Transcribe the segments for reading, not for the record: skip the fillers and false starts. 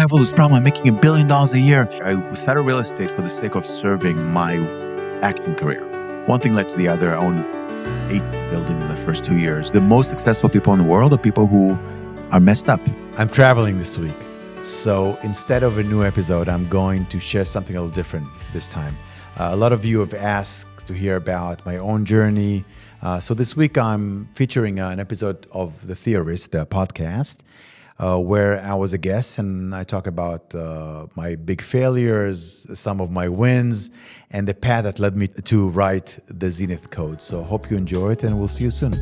have all this problem. I'm making $1 billion a year. I started real estate for the sake of serving my acting career. One thing led to the other. I owned 8 buildings in the first 2 years. The most successful people in the world are people who are messed up. I'm traveling this week. So instead of a new episode, I'm going to share something a little different this time. A lot of you have asked to hear about my own journey. So this week I'm featuring an episode of The Theorist, the podcast, where I was a guest and I talk about my big failures, some of my wins, and the path that led me to write the Zenith Code. So hope you enjoy it and we'll see you soon.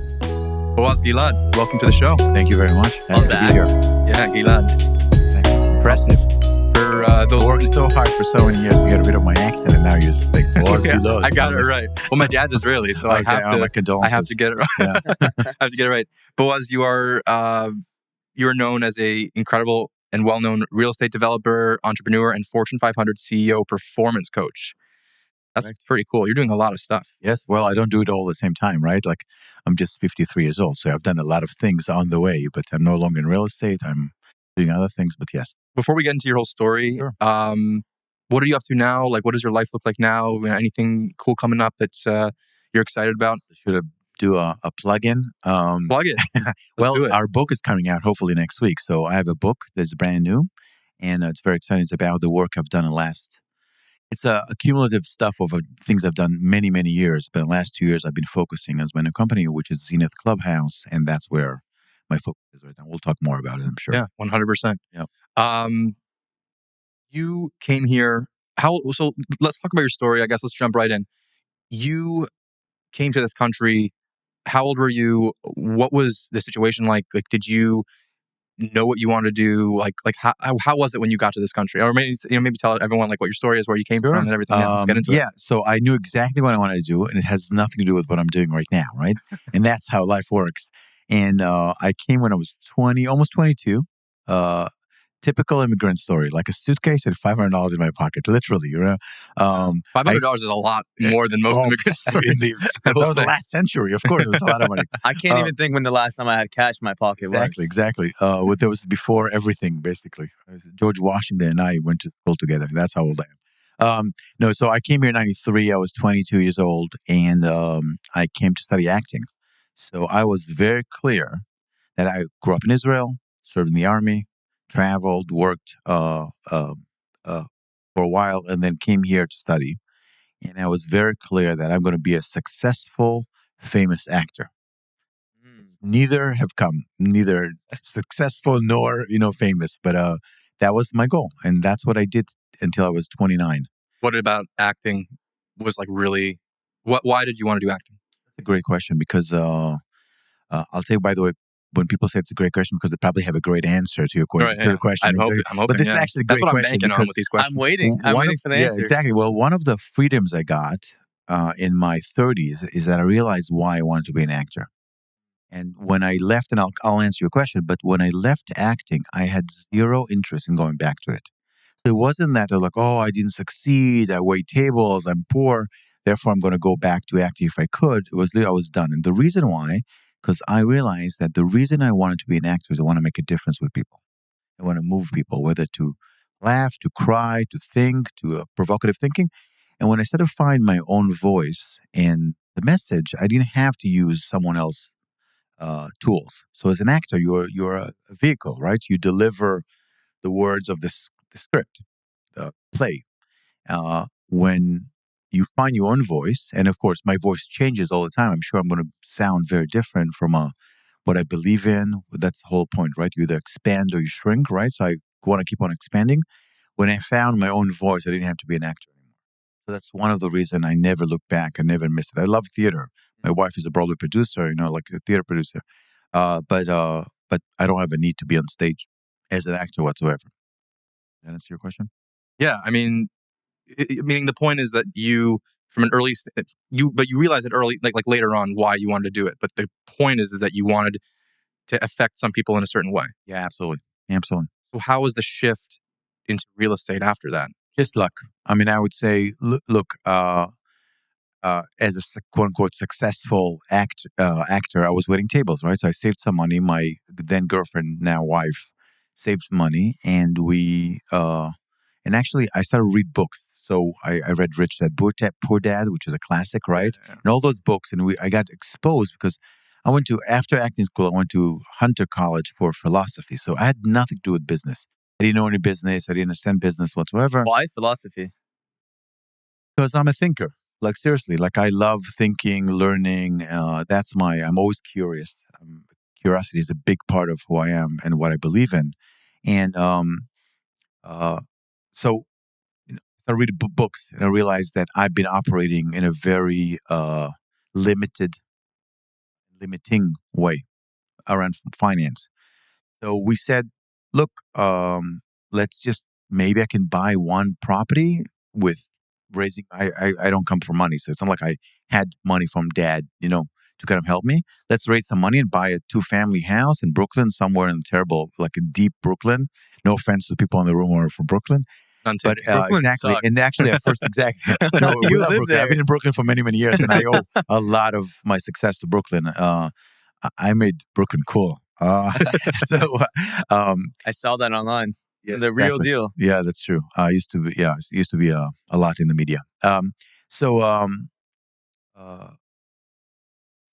Boaz, Gilad, welcome to the show. Thank you very much. Happy to be here. Yeah, Gilad. Impressive. For those I worked so hard for so many years to get rid of my accent, and now you're just like, Boaz, I got it right. Well, my dad's Israeli, so okay, my condolences. I have to get it right. Yeah. I have to get it right. Boaz, you're known as a incredible and well-known real estate developer, entrepreneur, and Fortune 500 CEO performance coach. That's pretty cool. You're doing a lot of stuff. Yes. Well, I don't do it all at the same time, right? Like, I'm just 53 years old, so I've done a lot of things on the way, but I'm no longer in real estate. I'm doing other things, but yes. Before we get into your whole story, Sure. What are you up to now? Like, what does your life look like now? Anything cool coming up that you're excited about? Should I do a plug-in? Plug it. Well, do it. Our book is coming out hopefully next week. So I have a book that's brand new, and it's very exciting. It's about the work I've done It's a cumulative stuff of things I've done many, many years. But in the last 2 years, I've been focusing as my new company, which is Zenith Clubhouse, and that's where my focus is right now. We'll talk more about it, I'm sure. Yeah, 100%. Yeah. You came here. So let's talk about your story. I guess let's jump right in. You came to this country. How old were you? What was the situation like? Like, did you know what you wanted to do? Like how was it when you got to this country? Or maybe tell everyone like what your story is, where you came from, and everything. Let's get into it. Yeah. So I knew exactly what I wanted to do, and it has nothing to do with what I'm doing right now, right? And that's how life works. And I came when I was 20, almost 22. Typical immigrant story, like a suitcase and $500 in my pocket, literally. You know, $500 is a lot more than most immigrants. That was the last century, of course. It was a lot of money. I can't even think when the last time I had cash in my pocket was. Exactly. That was before everything, basically. George Washington and I went to school together. That's how old I am. No, so I came here in 93. I was 22 years old, and I came to study acting. So I was very clear that I grew up in Israel, served in the army, traveled, worked for a while, and then came here to study. And I was very clear that I'm going to be a successful, famous actor. Neither have come, neither successful nor famous, but that was my goal, and that's what I did until I was 29. What about acting was like really? Why did you want to do acting? That's a great question because I'll tell you, by the way, when people say it's a great question, because they probably have a great answer to your question. To the question. I'm hoping. But this is actually a great question. That's what I'm banking on with these questions. I'm waiting for the answer. Yeah, exactly. Well, one of the freedoms I got in my 30s is that I realized why I wanted to be an actor. And when I left, and I'll answer your question, but when I left acting, I had zero interest in going back to it. So it wasn't that like, oh, I didn't succeed, I wait tables, I'm poor, therefore I'm going to go back to acting if I could. It was I was done. And the reason why, because I realized that the reason I wanted to be an actor is I want to make a difference with people. I want to move people, whether to laugh, to cry, to think, to provocative thinking. And when I started to find my own voice and the message, I didn't have to use someone else's tools. So as an actor, you're a vehicle, right? You deliver the words of the script, the play. When you find your own voice, and of course, my voice changes all the time. I'm sure I'm going to sound very different from what I believe in. That's the whole point, right? You either expand or you shrink, right? So I want to keep on expanding. When I found my own voice, I didn't have to be an actor anymore. So that's one of the reasons I never look back. I never missed it. I love theater. My wife is a Broadway producer, like a theater producer. But I don't have a need to be on stage as an actor whatsoever. Does that answer your question? Yeah, I mean, meaning the point is that you, from an early, you realized it early, like later on, why you wanted to do it. But the point is that you wanted to affect some people in a certain way. Yeah, absolutely. So how was the shift into real estate after that? Just luck. I mean, I would say, look, as a quote unquote successful actor, I was waiting tables, right? So I saved some money. My then girlfriend, now wife, saved money, and and actually I started to read books. So I read Rich Dad Poor Dad, which is a classic, right? Yeah. And all those books, and I got exposed because after acting school, I went to Hunter College for philosophy. So I had nothing to do with business. I didn't know any business. I didn't understand business whatsoever. Why philosophy? Because I'm a thinker. Like seriously, like I love thinking, learning. I'm always curious. Curiosity is a big part of who I am and what I believe in. And uh, so I read books and I realized that I've been operating in a very limiting way around finance. So we said, look, let's just, maybe I can buy one property with raising, I don't come from money. So it's not like I had money from dad, to kind of help me. Let's raise some money and buy a 2-family house in Brooklyn, somewhere in terrible, like in deep Brooklyn. No offense to the people in the room who are from Brooklyn. But Brooklyn exactly. sucks. And actually at first, exactly. No, we You love live Brooklyn. there. I've been in Brooklyn for many, many years and I owe a lot of my success to Brooklyn. I made Brooklyn cool. So I saw that online. yes, The real exactly. deal. Yeah, that's true. It used to be a lot in the media. So uh,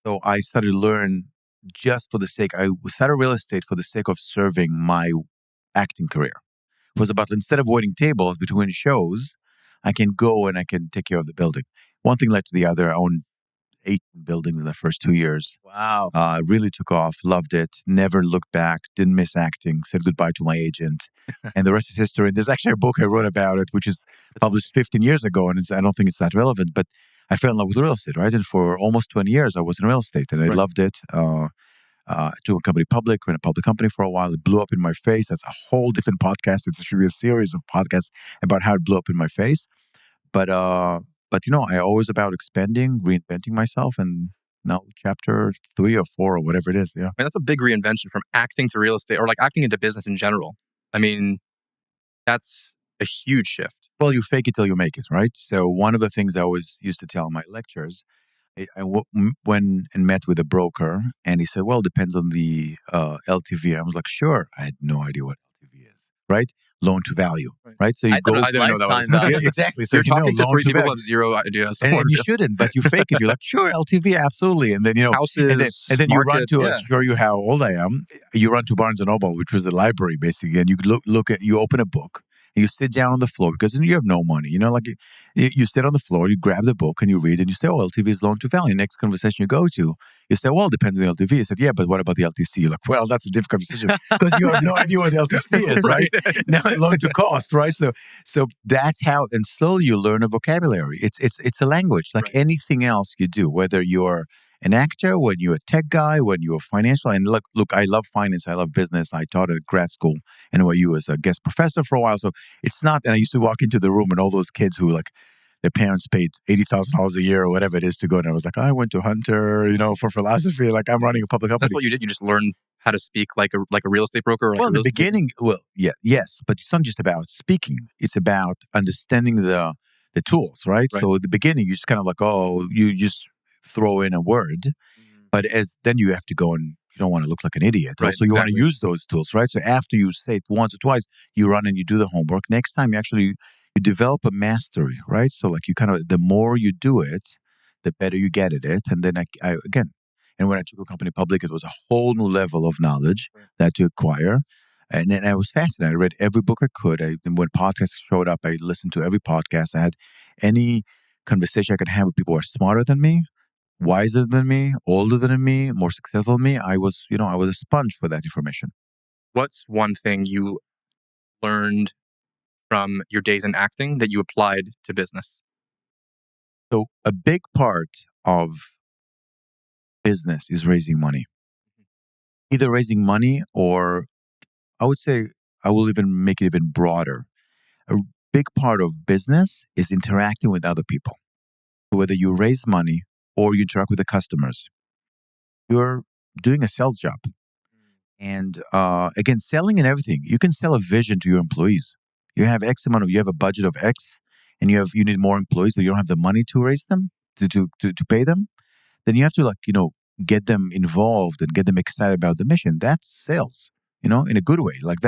so I started to learn just for the sake. I started real estate for the sake of serving my acting career. It was about, instead of waiting tables between shows, I can go and I can take care of the building. One thing led to the other. I owned 8 buildings in the first 2 years. Wow. Really took off, loved it, never looked back, didn't miss acting, said goodbye to my agent. And the rest is history. And there's actually a book I wrote about it, which is published 15 years ago. And I don't think it's that relevant, but I fell in love with real estate, right? And for almost 20 years, I was in real estate and I loved it. I took a company public, ran a public company for a while. It blew up in my face. That's a whole different podcast. It should be a series of podcasts about how it blew up in my face. But I always about expanding, reinventing myself, and now chapter 3 or 4 or whatever it is. Yeah. And that's a big reinvention from acting to real estate, or like acting into business in general. I mean, that's a huge shift. Well, you fake it till you make it, right? So one of the things I always used to tell in my lectures, went and met with a broker, and he said, "Well, it depends on the LTV." I was like, "Sure." I had no idea what LTV is, right? Loan to value, right? So you I thought it was didn't know that was- lifetime value. Yeah, exactly. So You're talking to loan 3 people who value. have zero idea. And you shouldn't, but you fake it. You're like, sure, LTV, absolutely. And then, Houses, and then you run market, to, yeah. I'll show you how old I am. You run to Barnes & Noble, which was the library, basically. And you you open a book and you sit down on the floor because you have no money. You sit on the floor, you grab the book and you read and you say, oh, LTV is loan to value. Next conversation you go to, you say, well, it depends on the LTV. You said, yeah, but what about the LTC? You're like, well, that's a different conversation because you have no idea what the LTC is, right? Now loan to cost, right? So that's how, and slowly you learn a vocabulary. It's a language like anything else you do, whether you're an actor, when you're a tech guy, when you're financial. And look, I love finance. I love business. I taught at grad school NYU as a guest professor for a while. So it's not, and I used to walk into the room and all those kids who their parents paid $80,000 a year or whatever it is to go. And I was like, I went to Hunter, for philosophy. Like I'm running a public company. That's what you did. You just learned how to speak like a real estate broker. Or like well, a in the real estate- beginning, yes, but it's not just about speaking. It's about understanding the tools, right? So at the beginning, you just kind of like, you just throw in a word, but then you have to go and you don't want to look like an idiot. Right, Also, you want to use those tools, right? So after you say it once or twice, you run and you do the homework. Next time, you develop a mastery, right? So like the more you do it, the better you get at it. And then and when I took a company public, it was a whole new level of knowledge that to acquire. And then I was fascinated. I read every book I could. And when podcasts showed up, I listened to every podcast. I had any conversation I could have with people who are smarter than me, wiser than me, older than me, more successful than me. I was a sponge for that information. What's one thing you learned from your days in acting that you applied to business? So a big part of business is raising money. Either raising money or I would say I will even make it even broader. A big part of business is interacting with other people. Whether you raise money or you interact with the customers, you're doing a sales job. And again, selling and everything, you can sell a vision to your employees. You have you have a budget of X and you need more employees, but you don't have the money to raise them, to pay them. Then you have to get them involved and get them excited about the mission. That's sales. in a good way. Like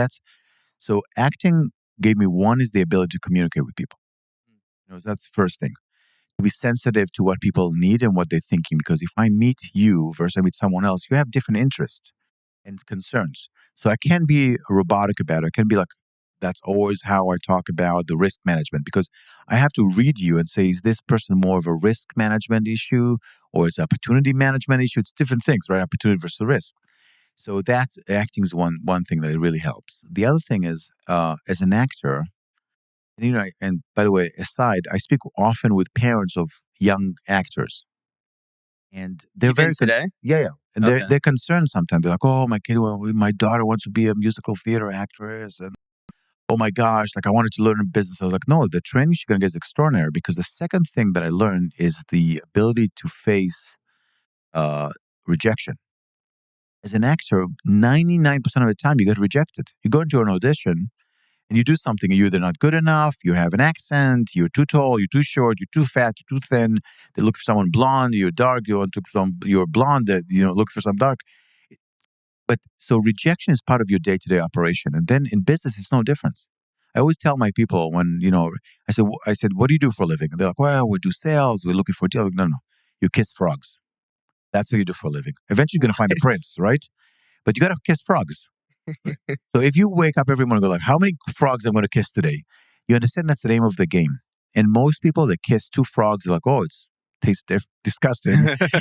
so acting gave me, one is the ability to communicate with people. That's the first thing. To be sensitive to what people need and what they're thinking. Because if I meet you versus I meet someone else, you have different interests and concerns. So I can't be robotic about it. I can be like, that's always how I talk about the risk management, because I have to read you and say, is this person more of a risk management issue or is opportunity management issue? It's different things, right? Opportunity versus risk. So that's acting is one thing that it really helps. The other thing is, as an actor, and by the way, aside, I speak often with parents of young actors, and they're Even very today? yeah, and Okay. they're concerned sometimes. They're like, "Oh, my daughter wants to be a musical theater actress," and oh my gosh, like I wanted to learn a business. I was like, no, the training you're gonna get is extraordinary, because the second thing that I learned is the ability to face rejection. As an actor, 99% of the time you get rejected. You go into an audition and you do something, you're either not good enough, you have an accent, you're too tall, you're too short, you're too fat, you're too thin. They look for someone blonde, you're dark, you're blonde, look for some dark. But so rejection is part of your day-to-day operation. And then in business, it's no different. I always tell my people when, I said, what do you do for a living? And they're like, well, we do sales, we're looking for a deal. No, no, you kiss frogs. That's what you do for a living. Eventually you're going to find the prince, right? But you got to kiss frogs. So if you wake up every morning and go like, how many frogs I'm going to kiss today? You understand that's the name of the game. And most people that kiss two frogs are like, oh, it tastes disgusting.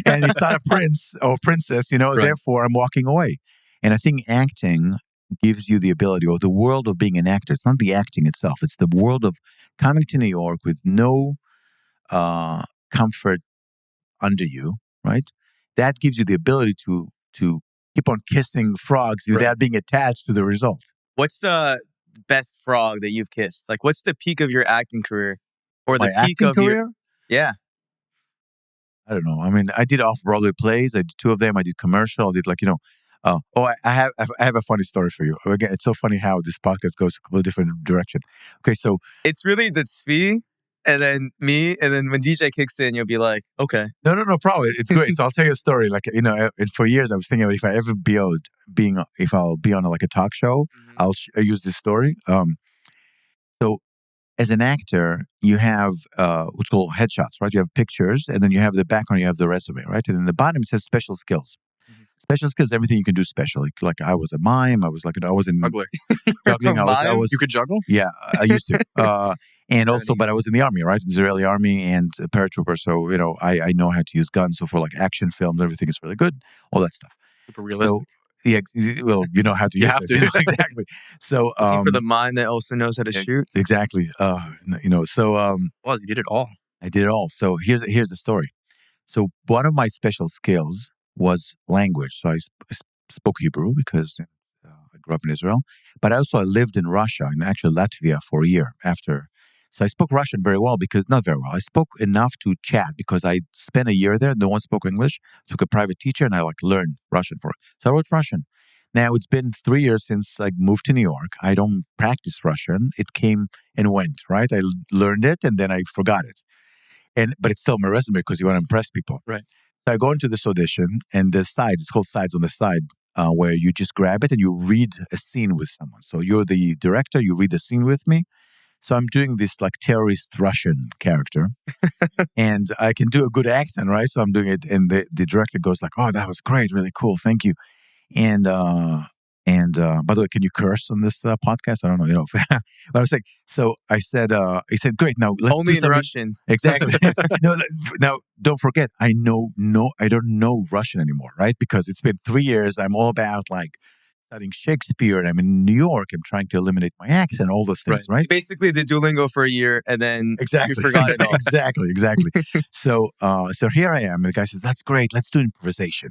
And it's not a prince or princess, Right. Therefore I'm walking away. And I think acting gives you the ability, or the world of being an actor. It's not the acting itself. It's the world of coming to New York with no comfort under you, right? That gives you the ability to keep on kissing frogs without being attached to the result. What's the best frog that you've kissed? Like, what's the peak of your acting career? Or the My peak acting of career? Yeah. I don't know. I mean, I did off-Broadway plays. I did two of them. I did commercial. I did I have a funny story for you. Again, it's so funny how this podcast goes a completely different direction. Okay, so It's really the Tzvi and then me, and then when DJ kicks in, you'll be like, okay. no, problem. It's great. So I'll tell you a story. Like, for years I was thinking, if I ever if I'll be on like a talk show, I'll use this story. So as an actor, you have what's called headshots, right? You have pictures, and then you have the background, you have the resume, right? And then the bottom it says special skills. Special skills, everything you can do special. Like I was a mime. I was like, I was in Juggler. juggling. I Mime? was. You could juggle? Yeah, I used to. And also, but I was in the army, right? Israeli army and a paratrooper. So, I know how to use guns. So for like action films, everything is really good. All that stuff. Super realistic. So, yeah, well, you know how to You use have this. to. Exactly. So, Looking for the mind that also knows how to shoot. exactly. So, Boaz, you did it all. I did it all. So here's the story. So one of my special skills was language. So I spoke Hebrew because I grew up in Israel, but I lived in Russia and actually Latvia for a year after. So I spoke Russian very well, because not very well. I spoke enough to chat because I spent a year there. No one spoke English. Took a private teacher and I learned Russian for it. So I wrote Russian. Now it's been 3 years since I moved to New York. I don't practice Russian. It came and went, right? I learned it and then I forgot it. But it's still my resume because you want to impress people. Right. So I go into this audition, and the sides, it's called sides on the side, where you just grab it and you read a scene with someone. So you're the director, you read the scene with me. So I'm doing this like terrorist Russian character, and I can do a good accent, right? So I'm doing it, and the director goes like, "Oh, that was great, really cool, thank you." And by the way, can you curse on this podcast? I don't know, but I was like, so I said, he said, great. Now let's Only do in something. Russian. Exactly. No, now don't forget, I don't know Russian anymore, right? Because it's been 3 years. I'm all about like studying Shakespeare, and I'm in New York. I'm trying to eliminate my accent, all those things, right? You basically did Duolingo for a year, and then Exactly. you forgot it all. Exactly. So here I am, and the guy says, that's great. Let's do improvisation.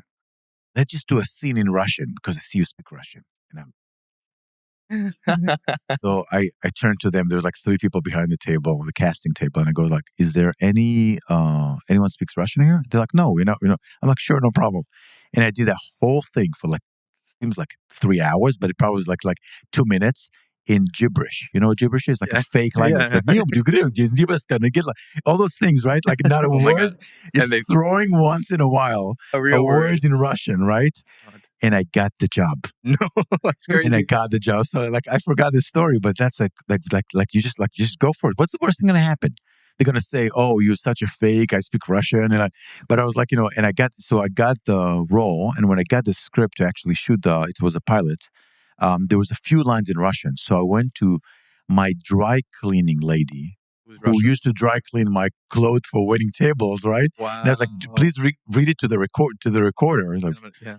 Let's just do a scene in Russian because I see you speak Russian. And so I turned to them. There was like 3 people behind the table, the casting table, and I go like, "Is there anyone speaks Russian here?" They're like, "No, I'm like, "Sure, no problem." And I did a whole thing for like, seems like 3 hours, but it probably was like 2 minutes in gibberish. You know what gibberish is? Like a fake language. All those things, right? Like not a word. Just throwing once in a while a real word in Russian, right? and I got the job. No, that's crazy. And I got the job. So like I forgot the story, but that's like you just go for it. What's the worst thing gonna happen? They're gonna say, "Oh, you're such a fake. I speak Russian," but I was like, and I got the role, and when I got the script to actually shoot it was a pilot. There was a few lines in Russian, so I went to my dry cleaning lady who used to dry clean my clothes for waiting tables, right? Wow. And I was like, please read it to the recorder, like,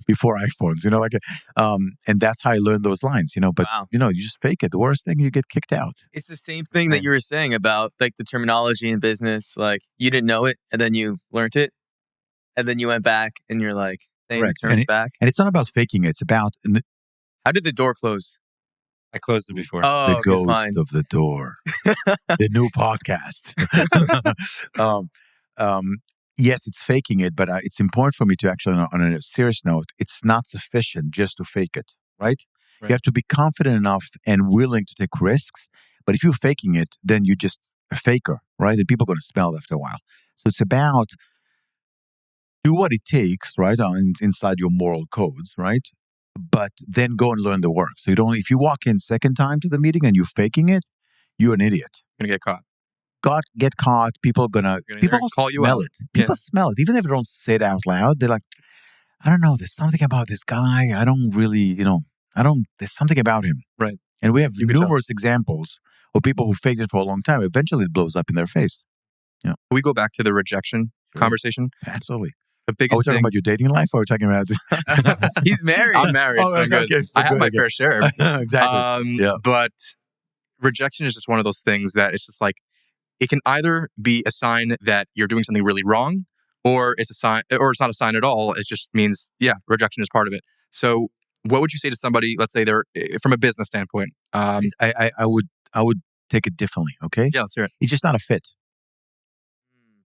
before iPhones, and that's how I learned those lines, But Wow. You just fake it. The worst thing, you get kicked out. It's the same thing that you were saying about like the terminology in business. Like you didn't know it, and then you learned it, and then you went back, and you're like saying the terms back. And it's not about faking it. It's about How did the door close? I closed it before. Oh, the okay, ghost fine. of the door. The new podcast. Yes, it's faking it, but it's important for me to actually, on a serious note, it's not sufficient just to fake it, right? You have to be confident enough and willing to take risks. But if you're faking it, then you're just a faker, right? And people are going to smell it after a while. So it's about do what it takes, right, inside your moral codes, right? But then go and learn the work. So if you walk in second time to the meeting and you're faking it, you're an idiot. You're gonna get caught. Get caught. People call you smell out. it. People smell it, even if they don't say it out loud. They're like, I don't know. There's something about this guy. I don't really, There's something about him. Right. And we have You can tell. numerous examples of people who faked it for a long time. Eventually, it blows up in their face. Can we go back to the rejection conversation? Absolutely. The Are biggest we talking thing. about your dating life, or are we talking about? He's married. I'm married. Oh, so okay, good. okay, I have my okay. fair share. Exactly. Yeah. But rejection is just one of those things that it's just like it can either be a sign that you're doing something really wrong, or it's a sign, or it's not a sign at all. It just means, rejection is part of it. So, what would you say to somebody? Let's say they're from a business standpoint. I would take it differently. Okay. Yeah, let's hear it. It's just not a fit.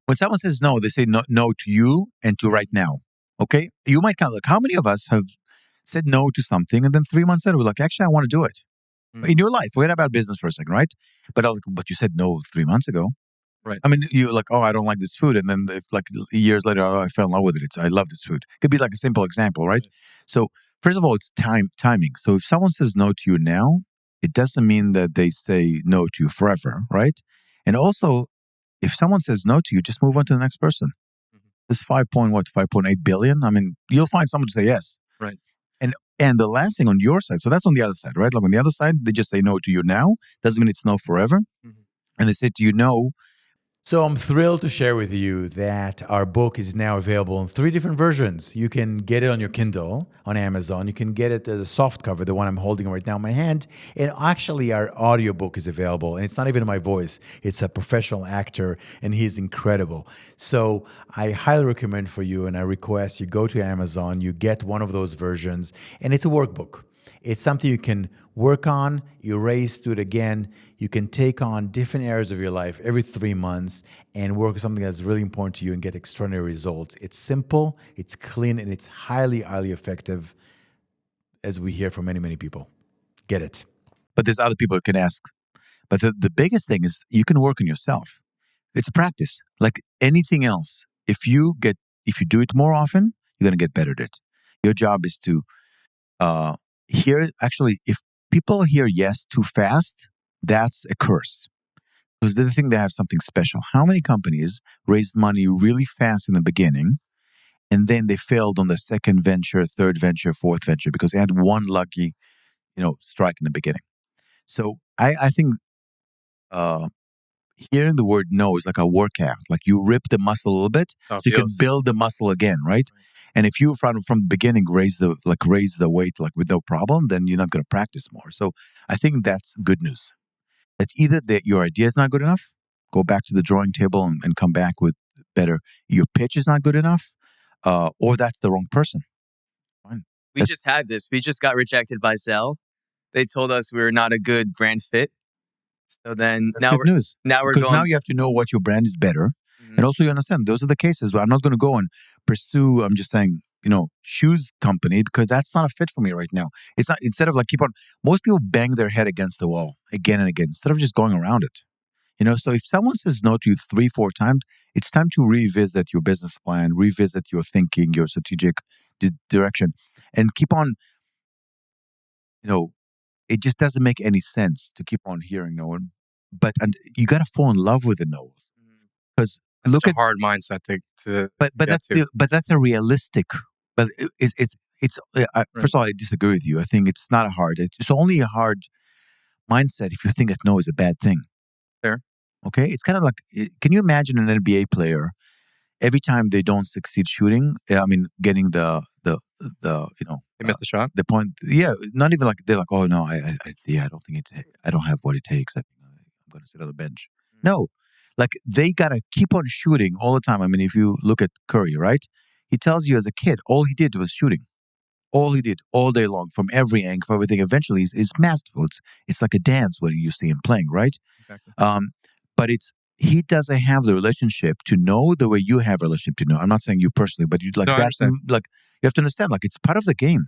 When someone says no, they say no to you and to right now. Okay. You might count, like, how many of us have said no to something and then 3 months later we're like, actually, I want to do it. In your life, forget about business for a second, right? But I was like, but you said no 3 months ago. Right. I mean, you're like, oh, I don't like this food. And then like years later, oh, I fell in love with it. I love this food. Could be like a simple example, right? So first of all, it's timing. So if someone says no to you now, it doesn't mean that they say no to you forever, right? And also, if someone says no to you, just move on to the next person. This 5.8 billion. I mean, you'll find someone to say yes. Right. And the last thing on your side, so that's on the other side, right? Like on the other side, they just say no to you now. Doesn't mean it's no forever. And they say to you no. So I'm thrilled to share with you that our book is now available in 3 different versions. You can get it on your Kindle on Amazon. You can get it as a soft cover, the one I'm holding right now in my hand. And actually, our audiobook is available. And it's not even my voice. It's a professional actor, and he's incredible. So I highly recommend for you, and I request you go to Amazon, you get one of those versions, and it's a workbook. It's something you can work on, erase, do it again. You can take on different areas of your life every 3 months and work on something that's really important to you and get extraordinary results. It's simple, it's clean, and it's highly, highly effective, as we hear from many, many people. Get it. But there's other people who can ask. But the biggest thing is you can work on yourself. It's a practice. Like anything else. If you do it more often, you're going to get better at it. Your job is to if people hear yes too fast, that's a curse. Because they think they have something special. How many companies raised money really fast in the beginning, and then they failed on the second venture, third venture, fourth venture because they had one lucky, strike in the beginning. So I think hearing the word no is like a workout. Like you rip the muscle a little bit, so you can build the muscle again, right? And if you from the beginning raise the weight like with no problem, then you're not going to practice more. So I think that's good news. It's either that your idea is not good enough, go back to the drawing table and come back with better. Your pitch is not good enough, or that's the wrong person. Fine. We just had this. We just got rejected by Zelle. They told us we were not a good brand fit. So then That's good news. Now we're because going. now you have to know what your brand is better. And also you understand those are the cases where I'm not going to go and pursue, I'm just saying, shoes company because that's not a fit for me right now. It's not, instead of like most people bang their head against the wall again and again instead of just going around it. So if someone says no to you 3-4 times, it's time to revisit your business plan, revisit your thinking, your strategic direction, and keep on. It just doesn't make any sense to keep on hearing no. And you got to fall in love with the no's because look such at a hard mindset to. but that's a realistic. But it's first of all, I disagree with you. I think it's not a hard. It's only a hard mindset if you think that no is a bad thing. Fair. Okay, it's kind of like, can you imagine an NBA player every time they don't succeed shooting? Getting the They missed the shot. the point. Yeah, not even like they're like, oh no, I don't think I don't have what it takes. I'm going to sit on the bench. No, like they gotta keep on shooting all the time. I mean, if you look at Curry, right? He tells you as a kid, all he did was shooting. All he did all day long, from every angle, from everything. Eventually, is masterful. It's like a dance when you see him playing, right? Exactly. But he doesn't have the relationship to know the way you have a relationship to know. I'm not saying you personally, but you like No, I that. understand. Like you have to understand, like it's part of the game.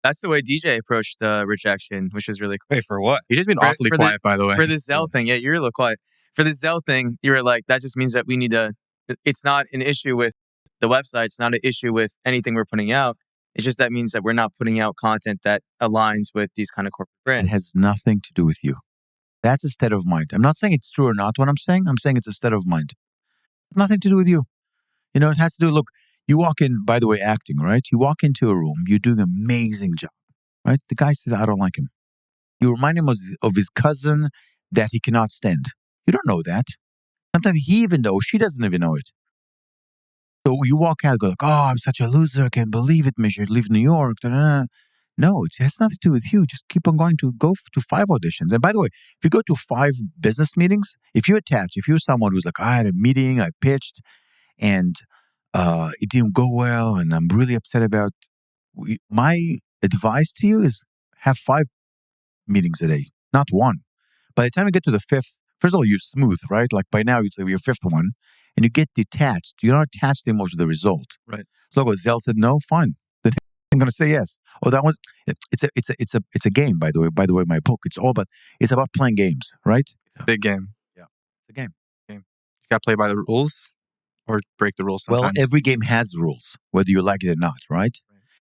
That's the way DJ approached rejection, which is really cool. Wait, for what? He's just been awfully quiet, by the way. For the Zell thing, yeah, you're a little quiet. For the Zell thing, you were like, that just means that we need to. It's not an issue with the website. It's not an issue with anything we're putting out. It's just that means that we're not putting out content that aligns with these kind of corporate brands. It has nothing to do with you. That's a state of mind. I'm not saying it's true or not what I'm saying. I'm saying it's a state of mind. Nothing to do with you. It has to do, look, you walk in, by the way, acting, right? You walk into a room, you're doing an amazing job, right? The guy says, I don't like him. You remind him of his cousin that he cannot stand. You don't know that. Sometimes he even knows, she doesn't even know it. So you walk out, go like, oh, I'm such a loser. I can't believe it. Maybe you leave New York. Da-da-da. No, it has nothing to do with you. Just keep on going to go to 5 auditions. And by the way, if you go to 5 business meetings, if you're someone who's like, I had a meeting, I pitched, and it didn't go well, and I'm really upset about. My advice to you is have 5 meetings a day, not 1. By the time you get to the 5th, first of all, you're smooth, right? Like by now, you'd say your 5th one, and you get detached. You're not attached anymore to the result. Right. So when Zell said no, fine. Then I'm going to say yes. Oh, that was it's a game. By the way, my book. It's about playing games, right? It's a big game. Yeah, it's a game. You got to play by the rules or break the rules sometimes. Well, every game has rules, whether you like it or not, right?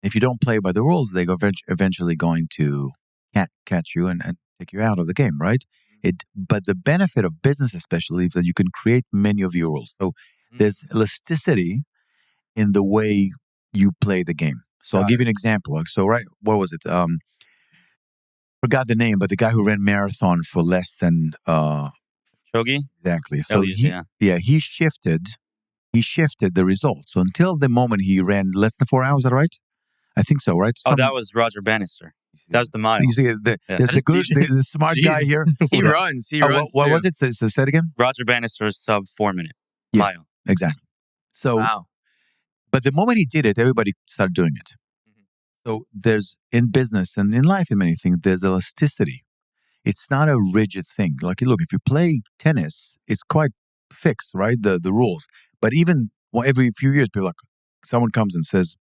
If you don't play by the rules, they go eventually going to catch you and take you out of the game, right? But the benefit of business especially is that you can create many of your rules. So there's elasticity in the way you play the game. So I'll give you an example. So, right, what was it? Forgot the name, but the guy who ran marathon for less than Shogi? Exactly. So yeah. He shifted the result. So until the moment he ran less than 4 hours, is that right? I think so, right? That was Roger Bannister. That was the mile. You see, there's the smart guy here. He runs. What was it? So say it again. Roger Bannister's sub 4-minute yes, mile. Exactly. So, wow. But the moment he did it, everybody started doing it. So there's, in business and in life, in many things, there's elasticity. It's not a rigid thing. Like, look, if you play tennis, it's quite fixed, right? The rules. But even every few years, people someone comes and says,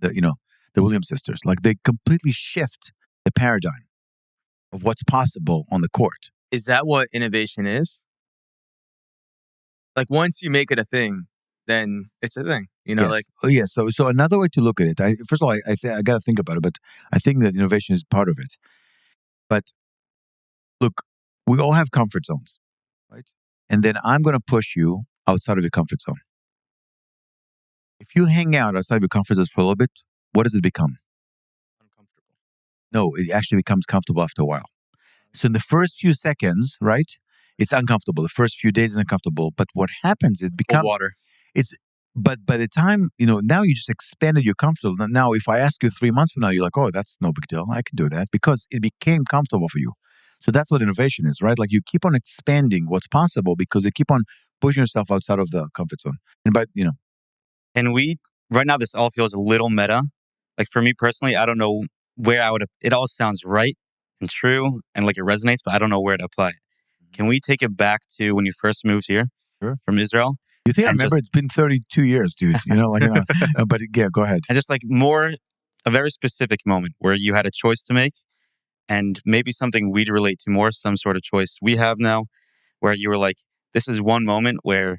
the Williams sisters, like they completely shift the paradigm of what's possible on the court. Is that what innovation is? Like once you make it a thing, then it's a thing. Yes. So another way to look at it. First of all, I got to think about it, but I think that innovation is part of it. But look, we all have comfort zones, right? And then I'm going to push you outside of your comfort zone. If you hang out outside of your comfort zone for a little bit, what does it become? Uncomfortable. No, it actually becomes comfortable after a while. So in the first few seconds, right, it's uncomfortable. The first few days is uncomfortable. But what happens, it becomes water. But by the time, now you just expanded your comfortable. Now, if I ask you 3 months from now, you're like, oh, that's no big deal. I can do that because it became comfortable for you. So that's what innovation is, right? Like you keep on expanding what's possible because you keep on pushing yourself outside of the comfort zone. And right now, this all feels a little meta. Like for me personally, I don't know where it all sounds right and true and like it resonates, but I don't know where to apply it. Can we take it back to when you first moved here from Israel? You think I remember? It's been 32 years, dude. But yeah, go ahead. And just like a very specific moment where you had a choice to make and maybe something we'd relate to more, some sort of choice we have now where you were like, this is one moment where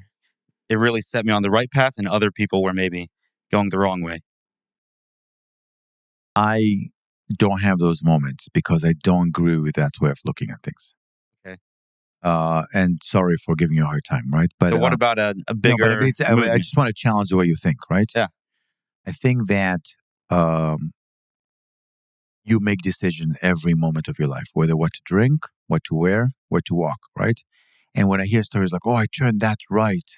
it really set me on the right path and other people were maybe going the wrong way? I don't have those moments because I don't agree with that way of looking at things. Okay. And sorry for giving you a hard time, right? But What about a no, bigger but I movement? just want to challenge the way you think, right? Yeah. I think that you make decisions every moment of your life, whether what to drink, what to wear, where to walk, right? And when I hear stories like, "Oh, I turned that right,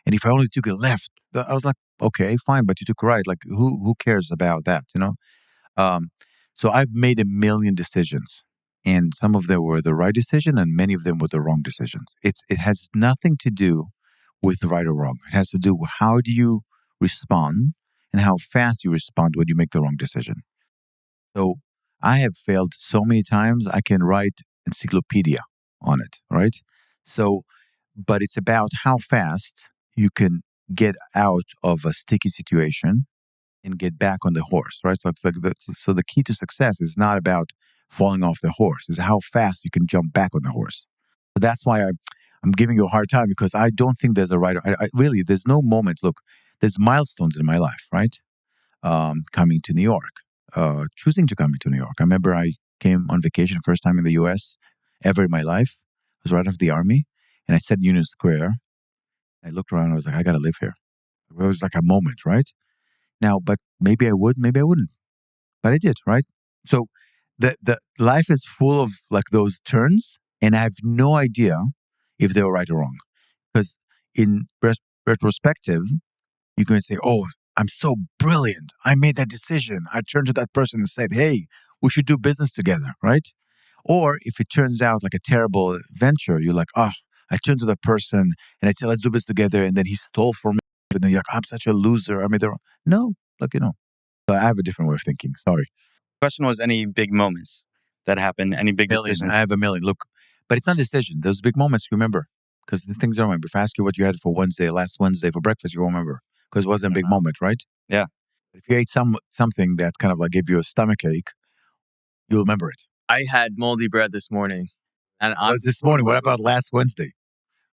and if I only took a left," I was like, "Okay, fine, but you took right. Like, who cares about that, you know?" Um, so I've made a million decisions, and some of them were the right decision, and many of them were the wrong decisions. It has nothing to do with right or wrong. It has to do with how do you respond and how fast you respond when you make the wrong decision. So I have failed so many times. I can write encyclopedia on it, right? So, but it's about how fast you can get out of a sticky situation and get back on the horse, right? So, so the key to success is not about falling off the horse; is how fast you can jump back on the horse. So that's why I'm giving you a hard time because I don't think there's a right. Really, there's no moments. Look, there's milestones in my life, right? Coming to New York, choosing to come to New York. I remember I came on vacation first time in the U.S. ever in my life. I was right after the army, and I said Union Square. I looked around. I was like, I gotta live here. It was like a moment, right? Now, but maybe I would, maybe I wouldn't, but I did, right? So the life is full of like those turns, and I have no idea if they were right or wrong. Because in retrospective, you can say, "Oh, I'm so brilliant. I made that decision. I turned to that person and said, 'Hey, we should do business together,'" right? Or if it turns out like a terrible venture, you're like, "Oh, I turned to that person and I said, 'Let's do business together,' and then he stole from me." And then you're like, "I'm such a loser. I made the wrong." No, look, I have a different way of thinking. Sorry. Question was any big moments that happened, any big Million. decisions? I have a million. Look, but it's not a decision. Those big moments you remember because the things I remember. If I ask you what you had for last Wednesday for breakfast, you won't remember because it wasn't a big moment, right? Yeah. If you ate something that kind of like gave you a stomach ache, you'll remember it. I had moldy bread this morning, and Was this morning? What about last Wednesday?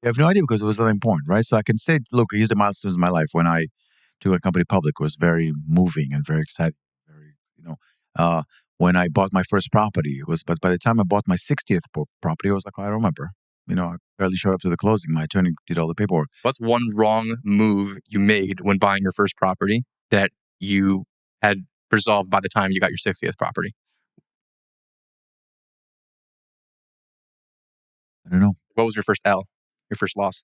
You have no idea because it was not important, right? So I can say, look, here's the milestones in my life. When I took a company public, it was very moving and very exciting. Very, when I bought my first property, it was. But by the time I bought my 60th property, I was like, oh, I don't remember. I barely showed up to the closing. My attorney did all the paperwork. What's one wrong move you made when buying your first property that you had resolved by the time you got your 60th property? I don't know. What was your first L? Your first loss?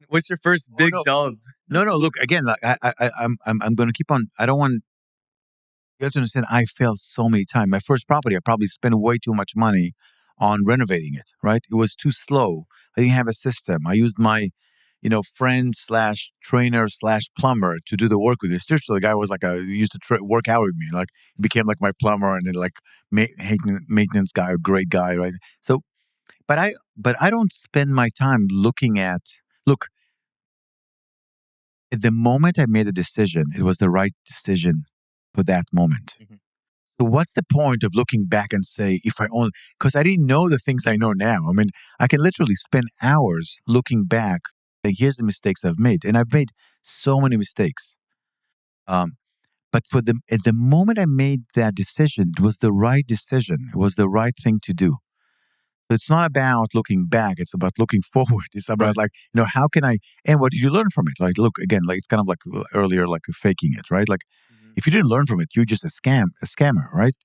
what's your first big no. dub? No. Look again. Like I'm going to keep on. I don't want. You have to understand. I failed so many times. My first property, I probably spent way too much money on renovating it. Right? It was too slow. I didn't have a system. I used my, friend slash trainer slash plumber to do the work with me. Seriously, the guy was like he used to work out with me. Like he became like my plumber and then like maintenance guy, a great guy, right? So, but I don't spend my time looking at. Look, at the moment I made a decision, it was the right decision for that moment. Mhm. So what's the point of looking back and say, if I only, because I didn't know the things I know now. I mean, I can literally spend hours looking back, saying, here's the mistakes I've made. And I've made so many mistakes. But at the moment I made that decision, it was the right decision. It was the right thing to do. So it's not about looking back. It's about looking forward. It's about Right. how can I, and what did you learn from it? Like, look, again, like it's kind of like earlier, like faking it, right? Like if you didn't learn from it, you're just a scammer, right?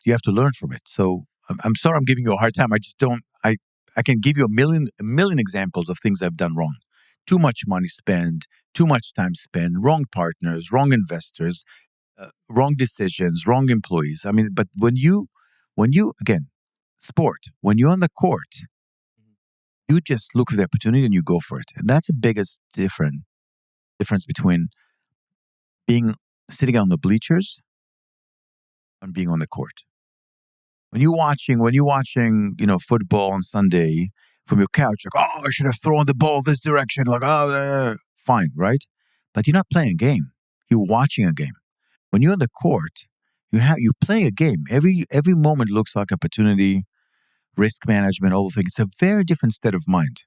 You have to learn from it. So I'm sorry I'm giving you a hard time. I just don't, I can give you a million examples of things I've done wrong. Too much money spent, too much time spent, wrong partners, wrong investors, wrong decisions, wrong employees. I mean, but again, sport, when you're on the court, you just look for the opportunity and you go for it. And that's the biggest difference between being sitting on the bleachers and being on the court. When you're watching, football on Sunday from your couch, like, oh, I should have thrown the ball this direction, like, fine, right? But you're not playing a game. You're watching a game. When you're on the court, you're playing a game. Every moment looks like opportunity, risk management, all the things. It's a very different state of mind.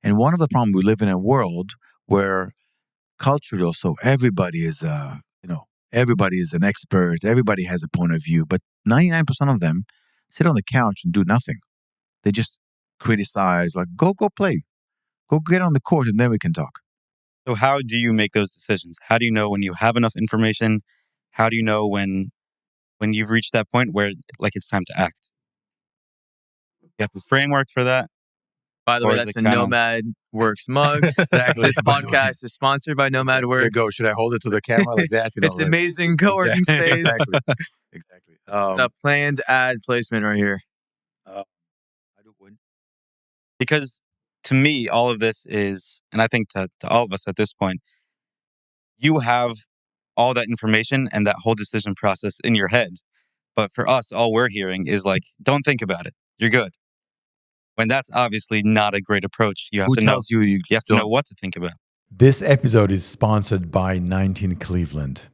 And one of the problems we live in a world where culture also, everybody is everybody is an expert, everybody has a point of view, but 99% of them sit on the couch and do nothing. They just criticize, like, go play, go get on the court, and then we can talk. So how do you make those decisions? How do you know when you have enough information? How do you know when you've reached that point where like it's time to act? You have a framework for that? By the Or way, is that's it a kinda- Nomad Works mug. Exactly. This By the way. podcast is sponsored by Nomad There you Works. go. Should I hold it to the camera like that? It's amazing co-working space. Exactly. Exactly. The planned ad placement right here. I don't win. Because to me, all of this is, and I think to all of us at this point, you have all that information and that whole decision process in your head. But for us, all we're hearing is like, don't think about it. You're good. When that's obviously not a great approach. You have Who to know. tells you You have to know what to think about. This episode is sponsored by 19 Cleveland.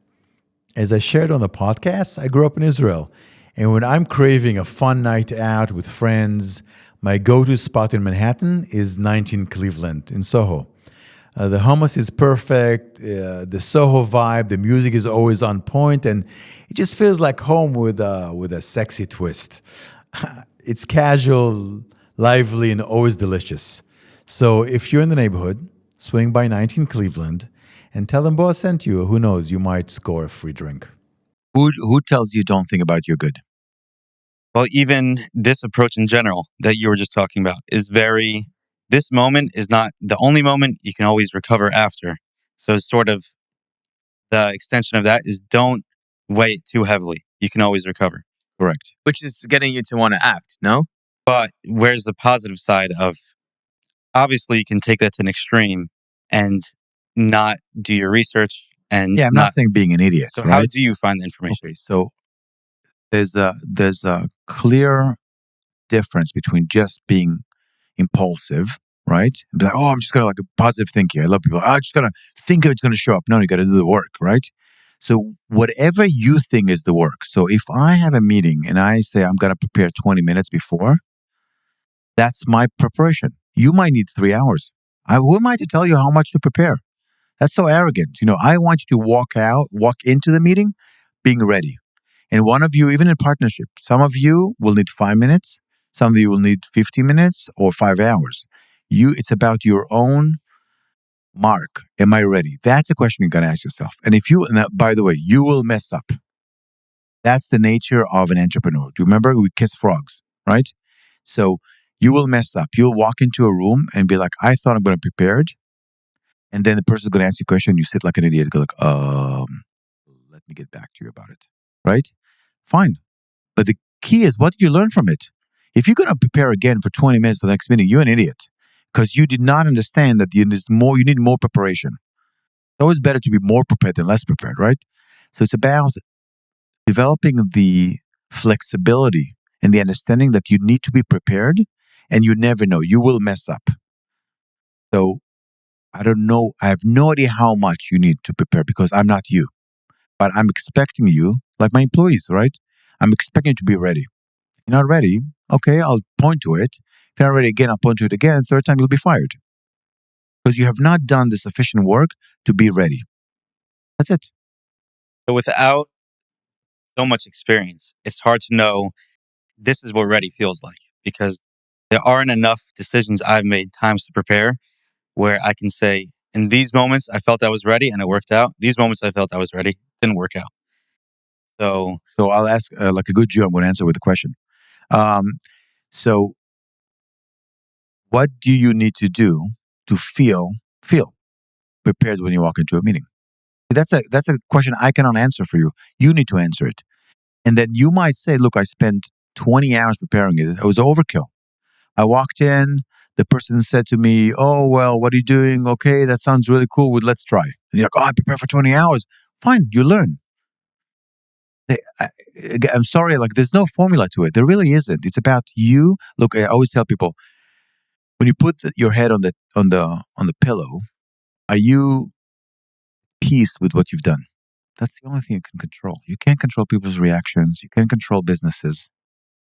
As I shared on the podcast, I grew up in Israel. And when I'm craving a fun night out with friends, my go-to spot in Manhattan is 19 Cleveland in Soho. The hummus is perfect, the Soho vibe, the music is always on point, and it just feels like home with a sexy twist. It's casual, lively, and always delicious. So if you're in the neighborhood, swing by 19 Cleveland and tell them Boaz sent you. Who knows, you might score a free drink. Who tells you don't think about your good? Well, even this approach in general that you were just talking about is very, this moment is not the only moment. You can always recover after. So sort of the extension of that is don't weigh it too heavily. You can always recover. Correct. Which is getting you to want to act, no? But where's the positive side of, obviously you can take that to an extreme and not do your research and Yeah, I'm not saying being an idiot. So right? how do you find the information? Okay, so there's a clear difference between just being impulsive, right? And be like, oh, I'm just gonna like a positive thinking. I love people. I'm just gonna think it's gonna show up. No, you got to do the work, right? So whatever you think is the work. So if I have a meeting and I say I'm gonna prepare 20 minutes before, that's my preparation. You might need 3 hours. Who am I to tell you how much to prepare? That's so arrogant. I want you to walk into the meeting being ready. And one of you, even in partnership, some of you will need 5 minutes. Some of you will need 50 minutes or 5 hours. It's about your own mark. Am I ready? That's a question you got to ask yourself. And by the way, you will mess up. That's the nature of an entrepreneur. Do you remember we kiss frogs, right? So you will mess up. You'll walk into a room and be like, I thought I'm going to be prepared. And then the person's going to ask you a question. You sit like an idiot. Go like, let me get back to you about it. Right? Fine. But the key is, what did you learn from it? If you're going to prepare again for 20 minutes for the next meeting, you're an idiot because you did not understand that you need more preparation. It's always better to be more prepared than less prepared, right? So it's about developing the flexibility and the understanding that you need to be prepared and you never know. You will mess up. So I don't know. I have no idea how much you need to prepare because I'm not you. But I'm expecting you, like my employees, right? I'm expecting you to be ready. If you're not ready, okay, I'll point to it. If you're not ready again, I'll point to it again. Third time, you'll be fired. Because you have not done the sufficient work to be ready. That's it. So without so much experience, it's hard to know this is what ready feels like because there aren't enough decisions I've made, times to prepare, where I can say, in these moments, I felt I was ready and it worked out. These moments I felt I was ready, didn't work out. So I'll ask, like a good Jew, I'm going to answer with a question. So what do you need to do to feel prepared when you walk into a meeting? That's a question I cannot answer for you. You need to answer it. And then you might say, look, I spent 20 hours preparing it. It was overkill. I walked in, the person said to me, oh, well, what are you doing? Okay, that sounds really cool. Let's try. And you're like, oh, I prepared for 20 hours. Fine, you learn. I'm sorry, like there's no formula to it. There really isn't. It's about you. Look, I always tell people, when you put your head on the pillow, are you peace with what you've done? That's the only thing you can control. You can't control people's reactions. You can't control businesses.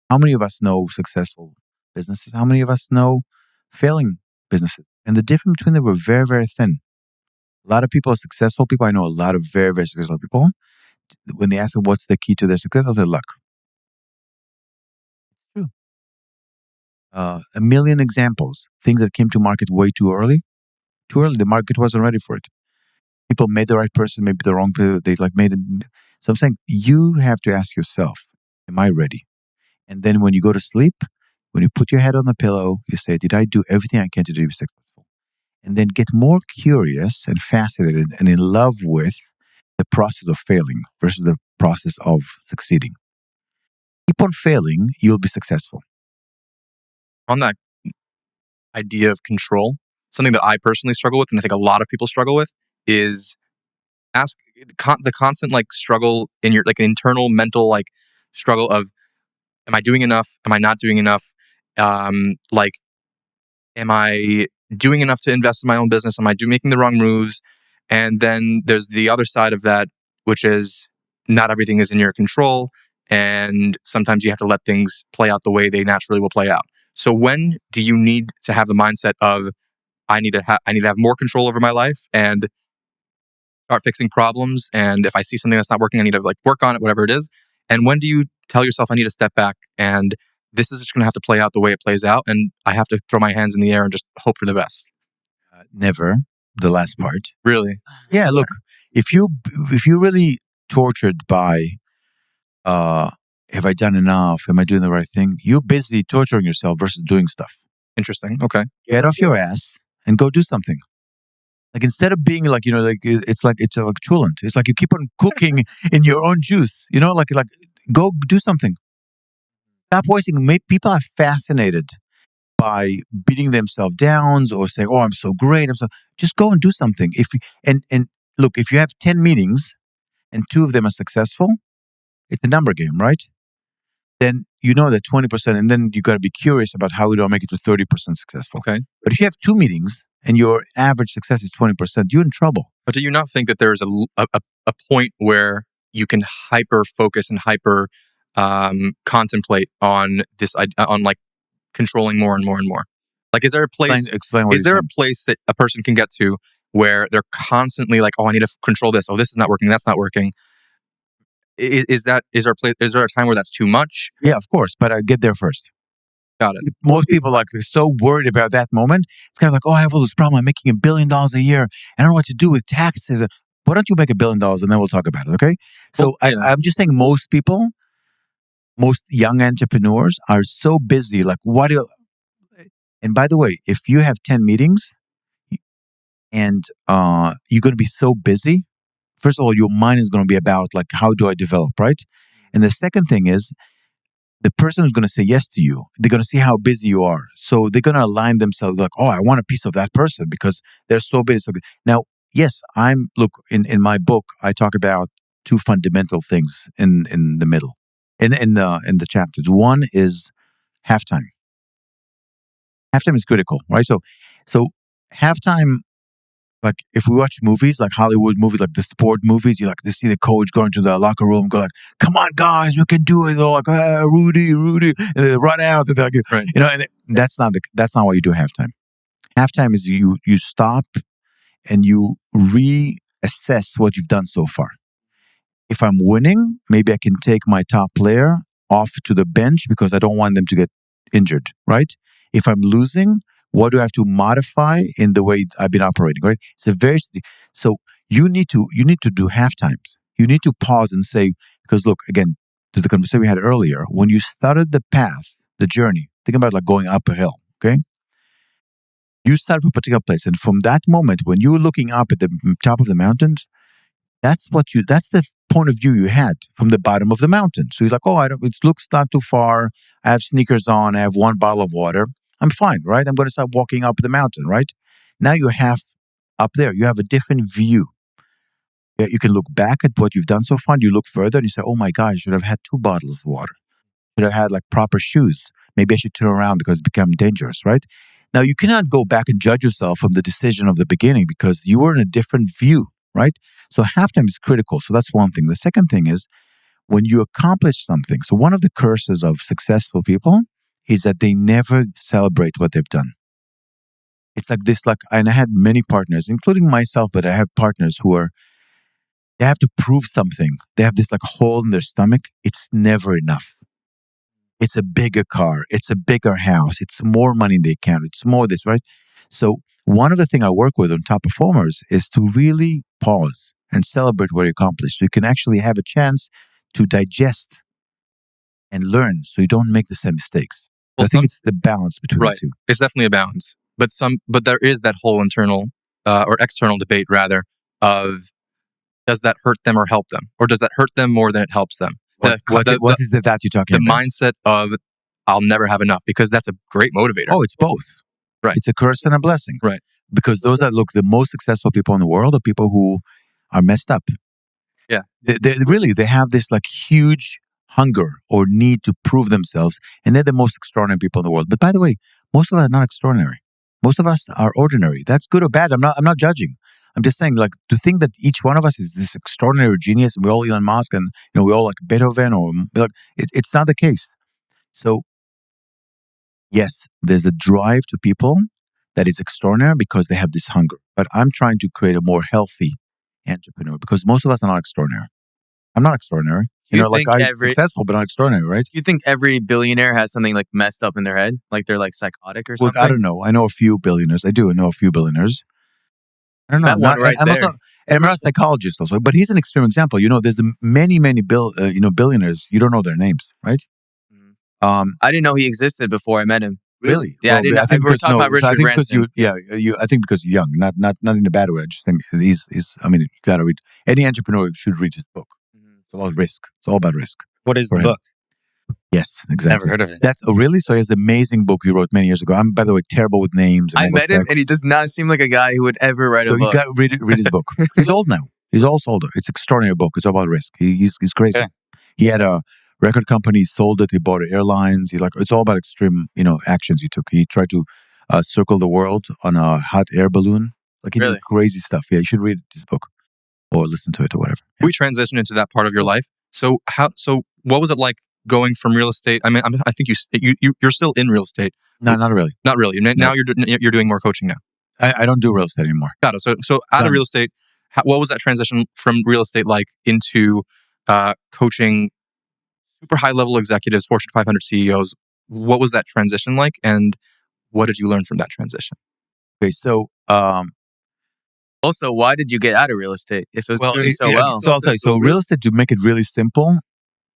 How many of us know successful businesses? How many of us know failing businesses? And the difference between them were very, very thin. A lot of people, successful people, I know a lot of very, very successful people, when they ask them what's the key to their success, they'll say luck. True. A million examples. Things that came to market way too early. Too early. The market wasn't ready for it. People made the right person, maybe the wrong person. They made it. So I'm saying you have to ask yourself, am I ready? And then when you go to sleep, when you put your head on the pillow, you say, did I do everything I can to be successful? And then get more curious and fascinated and in love with the process of failing versus the process of succeeding. Keep on failing, you'll be successful. On that idea of control, something that I personally struggle with, and I think a lot of people struggle with, is the constant struggle in your internal mental struggle of, am I doing enough? Am I not doing enough? Am I doing enough to invest in my own business? Am I making the wrong moves? And then there's the other side of that, which is not everything is in your control. And sometimes you have to let things play out the way they naturally will play out. So when do you need to have the mindset of, I need to have more control over my life and start fixing problems? And if I see something that's not working, I need to work on it, whatever it is. And when do you tell yourself, I need to step back and this is just going to have to play out the way it plays out, and I have to throw my hands in the air and just hope for the best? Never. The last part. Really? Yeah. Look, if you're really tortured by, have I done enough? Am I doing the right thing? You're busy torturing yourself versus doing stuff. Interesting. Okay. Get off your ass and go do something. Instead of being it's like trulant. It's like you keep on cooking in your own juice. Go do something. Stop wasting. People are fascinated by beating themselves down or saying, "Oh, I'm so great." Just go and do something. And look, if you have 10 meetings and 2 of them are successful, it's a number game, right? Then you know that 20%, and then you got to be curious about how we don't make it to 30% successful. Okay. But if you have 2 meetings and your average success is 20%, you're in trouble. But do you not think that there's a point where you can hyper focus and hyper contemplate on this, on controlling more and more and more? Is there a place? Explain what is there a place that a person can get to where they're constantly oh, I need to control this. Oh, this is not working. That's not working. Is there a time where that's too much? Yeah, of course. But I get there first. Got it. Most people they're so worried about that moment. It's kind of oh, I have all this problem. I'm making $1 billion a year. I don't know what to do with taxes. Why don't you make $1 billion and then we'll talk about it? Okay. So I'm just saying, most people, most young entrepreneurs are so busy. What do you? And by the way, if you have 10 meetings and you're going to be so busy, first of all, your mind is going to be about how do I develop, right? And the second thing is, the person who's going to say yes to you, they're going to see how busy you are. So they're going to align themselves oh, I want a piece of that person because they're so busy. Now, yes, in my book, I talk about 2 fundamental things in the middle, in the chapters. One is halftime. Halftime is critical, right? So halftime, if we watch movies, Hollywood movies, the sport movies, you to see the coach going to the locker room, go come on, guys, we can do it. Rudy, and they run out. And right. And that's not what you do halftime. Halftime is you stop and you reassess what you've done so far. If I'm winning, maybe I can take my top player off to the bench because I don't want them to get injured, right? If I'm losing, what do I have to modify in the way I've been operating, right? So you need to do half times. You need to pause and say, because look, again, to the conversation we had earlier, when you started the path, the journey, think about going up a hill, okay? You start from a particular place. And from that moment, when you're looking up at the top of the mountains, that's the point of view you had from the bottom of the mountain. So you're oh, it looks not too far. I have sneakers on. I have 1 bottle of water. I'm fine, right? I'm going to start walking up the mountain, right? Now you're half up there. You have a different view. You can look back at what you've done so far. You look further and you say, oh my God, I should have had 2 bottles of water. Should have had proper shoes. Maybe I should turn around because it's become dangerous, right? Now you cannot go back and judge yourself from the decision of the beginning because you were in a different view, right? So halftime is critical. So that's one thing. The second thing is when you accomplish something. So one of the curses of successful people is that they never celebrate what they've done. It's like this, and I had many partners, including myself, but I have partners who they have to prove something. They have this hole in their stomach. It's never enough. It's a bigger car. It's a bigger house. It's more money in the account. It's more this, right? So one of the things I work with on top performers is to really pause and celebrate what you accomplished. So you can actually have a chance to digest and learn so you don't make the same mistakes. Well, I think it's the balance between right. the two. It's definitely a balance. But there is that whole internal or external debate rather of does that hurt them or help them? Or does that hurt them more than it helps them? What is that you're talking the about? mindset of I'll never have enough, because that's a great motivator. Oh, it's both. Right. It's a curse and a blessing. Right. Because those that look the most successful people in the world are people who are messed up. Yeah. They have this huge hunger or need to prove themselves, and they're the most extraordinary people in the world. But by the way, most of us are not extraordinary. Most of us are ordinary. That's good or bad. I'm not judging. I'm just saying, to think that each one of us is this extraordinary genius, and we all Elon Musk, and we all like Beethoven, or it's not the case. So, yes, there's a drive to people that is extraordinary because they have this hunger. But I'm trying to create a more healthy entrepreneur because most of us are not extraordinary. I'm not extraordinary. I'm successful, but not extraordinary, right? Do you think every billionaire has something messed up in their head? Like they're psychotic or something? I don't know. I know a few billionaires. I do know a few billionaires. I don't know. I'm not a psychologist also, but he's an extreme example. There's many billionaires. You don't know their names, right? I didn't know he existed before I met him. Really? Yeah, I didn't. I think we're talking about Richard Branson. I think because you're young, not in a bad way. I just think he's. I mean, you got to read. Any entrepreneur should read his book. It's about risk. It's all about risk. What is the book? Yes, exactly. Never heard of it. That's really so. He has an amazing book he wrote many years ago. I'm, by the way, terrible with names. I met him, and he does not seem like a guy who would ever write a book. You got to read his book. He's old now. He's also older. It's an extraordinary book. It's all about risk. He's crazy. Okay. He had a record company. He sold it. He bought airlines. It's all about extreme, actions he took. He tried to circle the world on a hot air balloon. He did crazy stuff. Yeah, you should read his book or listen to it or whatever. Yeah. We transitioned into that part of your life. So what was it like going from real estate? I mean, I think you're still in real estate. No, not really. Not really. Now you're doing more coaching now. I don't do real estate anymore. Got it. So out of real estate, what was that transition from real estate like into coaching super high level executives, Fortune 500 CEOs? What was that transition like, and what did you learn from that transition? Okay, so also, why did you get out of real estate if it was doing so well? So I'll tell you. So real estate, to make it really simple,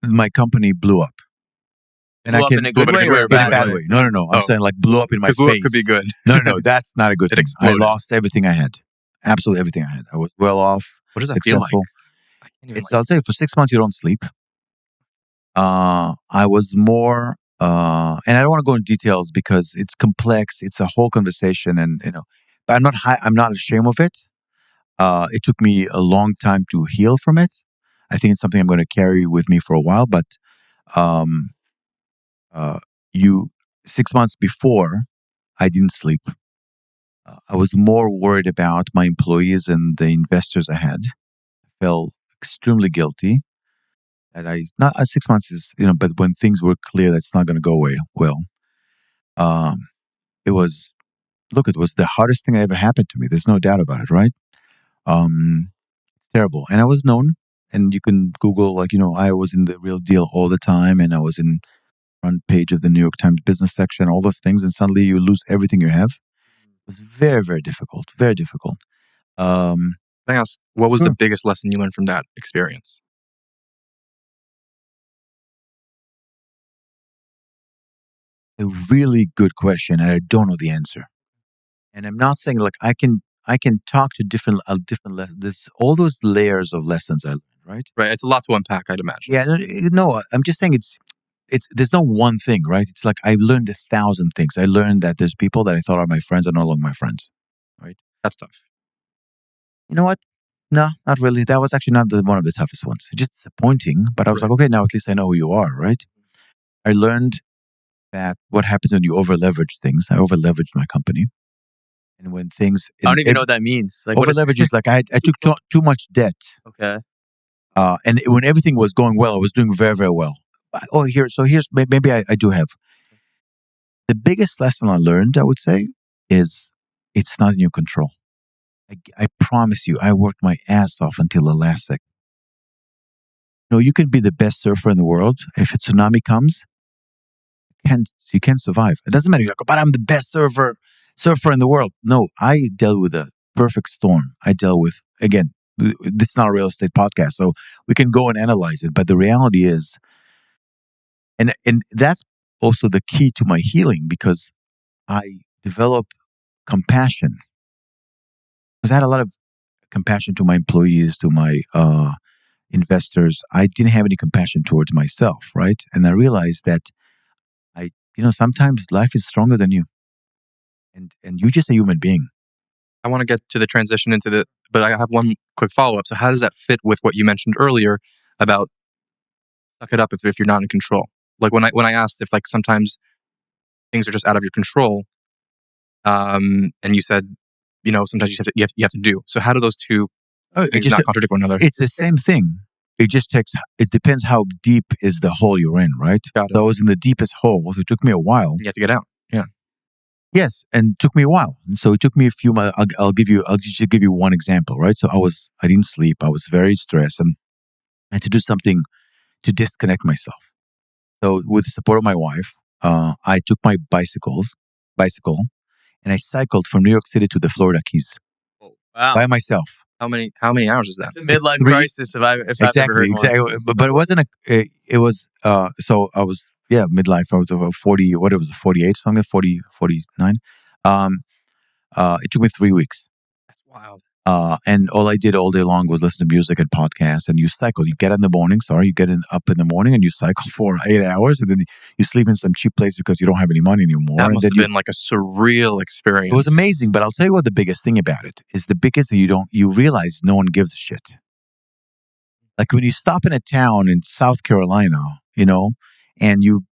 my company blew up. And blew up in a good way or a bad way? No. I'm saying blew up in my face. Blew up could be good. No, that's not a good thing. Exploded. I lost everything I had. Absolutely everything I had. I was well off. What does that successful. feel like? I'll tell you, for 6 months you don't sleep. I was more, and I don't want to go into details because it's complex. It's a whole conversation, and but I'm not ashamed of it. It took me a long time to heal from it. I think it's something I'm going to carry with me for a while. But 6 months before, I didn't sleep. I was more worried about my employees and the investors I had. I felt extremely guilty. And 6 months is, but when things were clear that's not going to go away well, it was the hardest thing that ever happened to me. There's no doubt about it, right? Terrible. And I was known, and you can Google, I was in the Real Deal all the time, and I was in front page of the New York Times business section, all those things, and suddenly you lose everything you have. It was very, very difficult, very difficult. Can I ask, what was the biggest lesson you learned from that experience? A really good question, and I don't know the answer. And I'm not saying I can talk to different there's all those layers of lessons I learned, right? Right. It's a lot to unpack, I'd imagine. Yeah. No, I'm just saying it's there's no one thing, right? It's I learned 1,000 things. I learned that there's people that I thought are my friends are no longer my friends, right? That's tough. You know what? No, not really. That was actually not one of the toughest ones. It's just disappointing, but I was okay, now at least I know who you are, right? I learned that what happens when you over leverage things. I over leveraged my company. And when things... I don't even know what that means. Over leverage is I took too much debt. Okay. And when everything was going well, I was doing very, very well. Here's maybe I do have. The biggest lesson I learned, I would say, is it's not in your control. I promise you, I worked my ass off until the last second. You can be the best surfer in the world. If a tsunami comes, you can't survive. It doesn't matter. You're like, but I'm the best surfer in the world. No, I dealt with a perfect storm. I dealt with, again, this is not a real estate podcast, so we can go and analyze it. But the reality is, and that's also the key to my healing, because I developed compassion. Because I had a lot of compassion to my employees, to my investors. I didn't have any compassion towards myself, right? And I realized that sometimes life is stronger than you, and you're just a human being. I want to get to the transition but I have one quick follow up. So how does that fit with what you mentioned earlier about suck it up if you're not in control? Like when I asked if like sometimes things are just out of your control, and you said, sometimes you have to do. So how do those two things not contradict one another? It's the same thing. It depends how deep is the hole you're in, right? Got it. So I was in the deepest hole, so it took me a while. You have to get out. Yeah. Yes, and it took me a while. And so it took me a few months. I'll just give you one example, right? So I didn't sleep. I was very stressed, and I had to do something to disconnect myself. So with the support of my wife, I took my bicycle, and I cycled from New York City to the Florida Keys Wow. by myself. How many hours is that? It's a midlife crisis if I've ever heard one. Exactly. But it wasn't it was, so I was, midlife. I was about 40, what it was, 48, something, 40, 49. It took me 3 weeks. That's wild. And all I did all day long was listen to music and podcasts, and you cycle. You get up in the morning and you cycle for 8 hours, and then you sleep in some cheap place because you don't have any money anymore. That must have been like a surreal experience. It was amazing, but I'll tell you what the biggest thing about it is. The biggest, you realize no one gives a shit. Like when you stop in a town in South Carolina, and you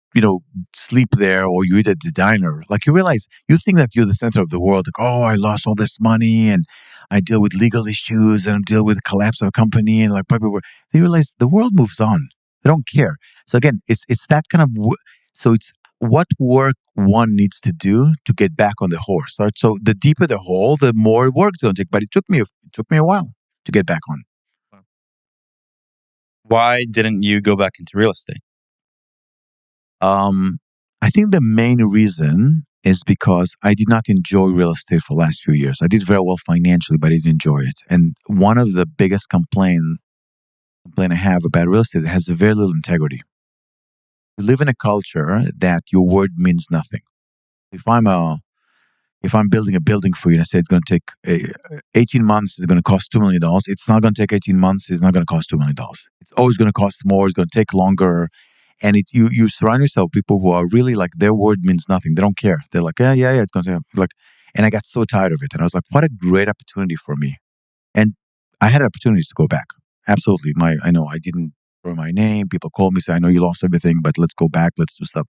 sleep there, or you eat at the diner, like you realize, you think that you're the center of the world. Like, oh, I lost all this money, and I deal with legal issues, and I deal with the collapse of a company, and like people, they realize the world moves on. They don't care. So again, it's that kind of, so it's what work one needs to do to get back on the horse. Right? So the deeper the hole, the more work it's going to take. But it took me a while to get back on. Why didn't you go back into real estate? I think the main reason is because I did not enjoy real estate for the last few years. I did very well financially, but I didn't enjoy it. And one of the biggest complaint I have about real estate, it has very little integrity. You live in a culture that your word means nothing. If I'm building a building for you and I say it's going to take 18 months, it's going to cost $2 million. It's not going to take 18 months. It's not going to cost $2 million. It's always going to cost more. It's going to take longer. And you surround yourself with people who are really like, their word means nothing. They don't care. They're like, yeah, it's going to like, and I got so tired of it. And I was like, what a great opportunity for me. And I had opportunities to go back. Absolutely. I know I didn't throw my name. People called me, say, I know you lost everything, but let's go back. Let's do stuff.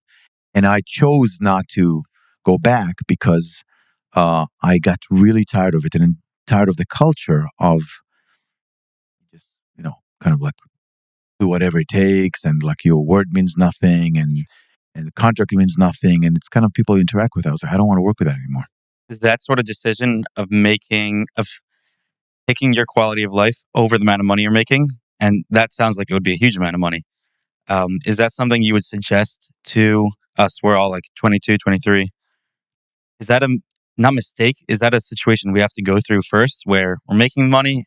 And I chose not to go back because I got really tired of it, and tired of the culture of just, kind of like do whatever it takes, and like your word means nothing, and the contract means nothing, and it's kind of people you interact with. I was like, I don't want to work with that anymore. Is that sort of decision of taking your quality of life over the amount of money you're making? And that sounds like it would be a huge amount of money. Is that something you would suggest to us? We're all like 22, 23. Is that not mistake? Is that a situation we have to go through first where we're making money,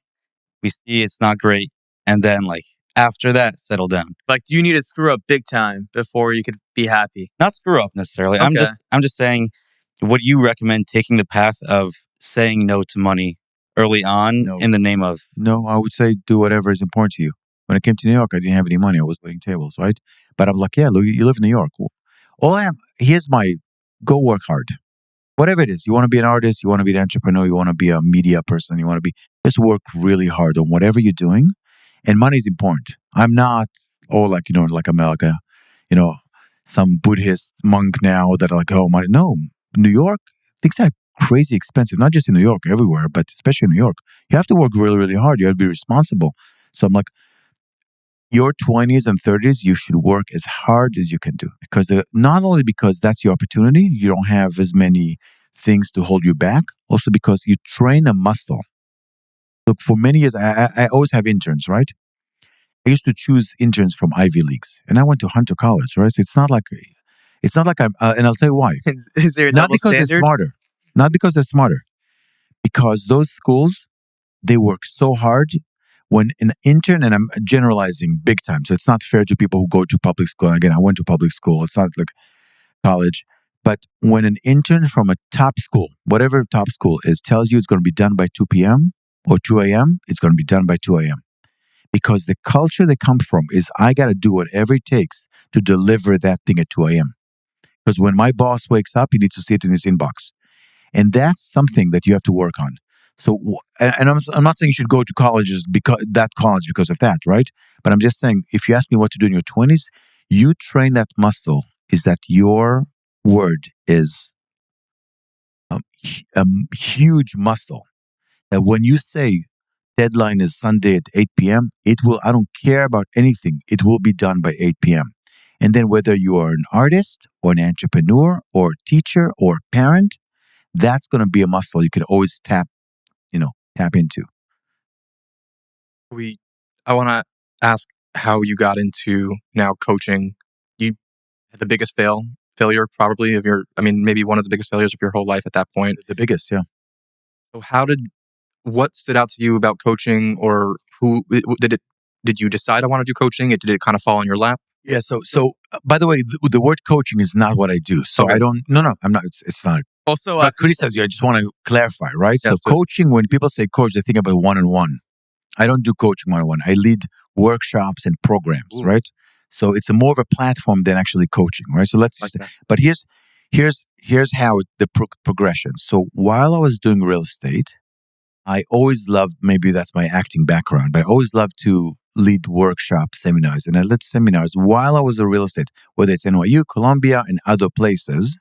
we see it's not great, and then like after that, settle down? Like, do you need to screw up big time before you could be happy? Not screw up necessarily. Okay. I'm just saying, would you recommend taking the path of saying no to money early on in the name of? No, I would say do whatever is important to you. When I came to New York, I didn't have any money. I was waiting tables, right? But I'm like, yeah, look, you live in New York. All I am, go work hard. Whatever it is, you want to be an artist, you want to be an entrepreneur, you want to be a media person, just work really hard on whatever you're doing. And money is important. I'm not, like I'm like a, some Buddhist monk now that are like, oh, money. No, New York, things are crazy expensive, not just in New York, everywhere, but especially in New York. You have to work really, really hard. You have to be responsible. So I'm like, your 20s and 30s, you should work as hard as you can do, because not only because that's your opportunity, you don't have as many things to hold you back. Also because you train a muscle. Look, for many years, I always have interns, right? I used to choose interns from Ivy Leagues, and I went to Hunter College, right? So it's not like I'm, and I'll tell you why. Is there a Not double because they're standard? smarter, not because they're smarter, because those schools, they work so hard. When an intern, and I'm generalizing big time, so it's not fair to people who go to public school. And again, I went to public school. It's not like college. But when an intern from a top school, whatever top school is, tells you it's going to be done by 2 p.m. or 2 a.m., it's going to be done by 2 a.m. Because the culture they come from is I got to do whatever it takes to deliver that thing at 2 a.m. Because when my boss wakes up, he needs to see it in his inbox. And that's something that you have to work on. So, and I'm not saying you should go to colleges because of that, right? But I'm just saying, if you ask me what to do in your 20s, you train that muscle. Is that your word is a huge muscle that when you say deadline is Sunday at 8 p.m., it will, I don't care about anything. It will be done by 8 p.m. And then whether you are an artist or an entrepreneur or a teacher or a parent, that's going to be a muscle you can always tap into. I want to ask how you got into now coaching. You had the biggest failure probably maybe one of the biggest failures of your whole life at that point. The biggest, yeah. So what stood out to you about coaching, or did you decide I want to do coaching? Did it kind of fall in your lap? Yeah. So by the way, the word coaching is not what I do. So Okay. I don't, no, I'm not, it's not. Also, But criticize you. I just want to clarify, right? Yes, So coaching, when people say coach, they think about one-on-one. I don't do coaching one-on-one. I lead workshops and programs, Ooh. right? So it's more of a platform than actually coaching, right? So let's just, that. but here's how the progression. So while I was doing real estate, I always loved, maybe that's my acting background, but I always loved to lead workshop seminars. And I led seminars while I was in real estate, whether it's NYU, Columbia, and other places,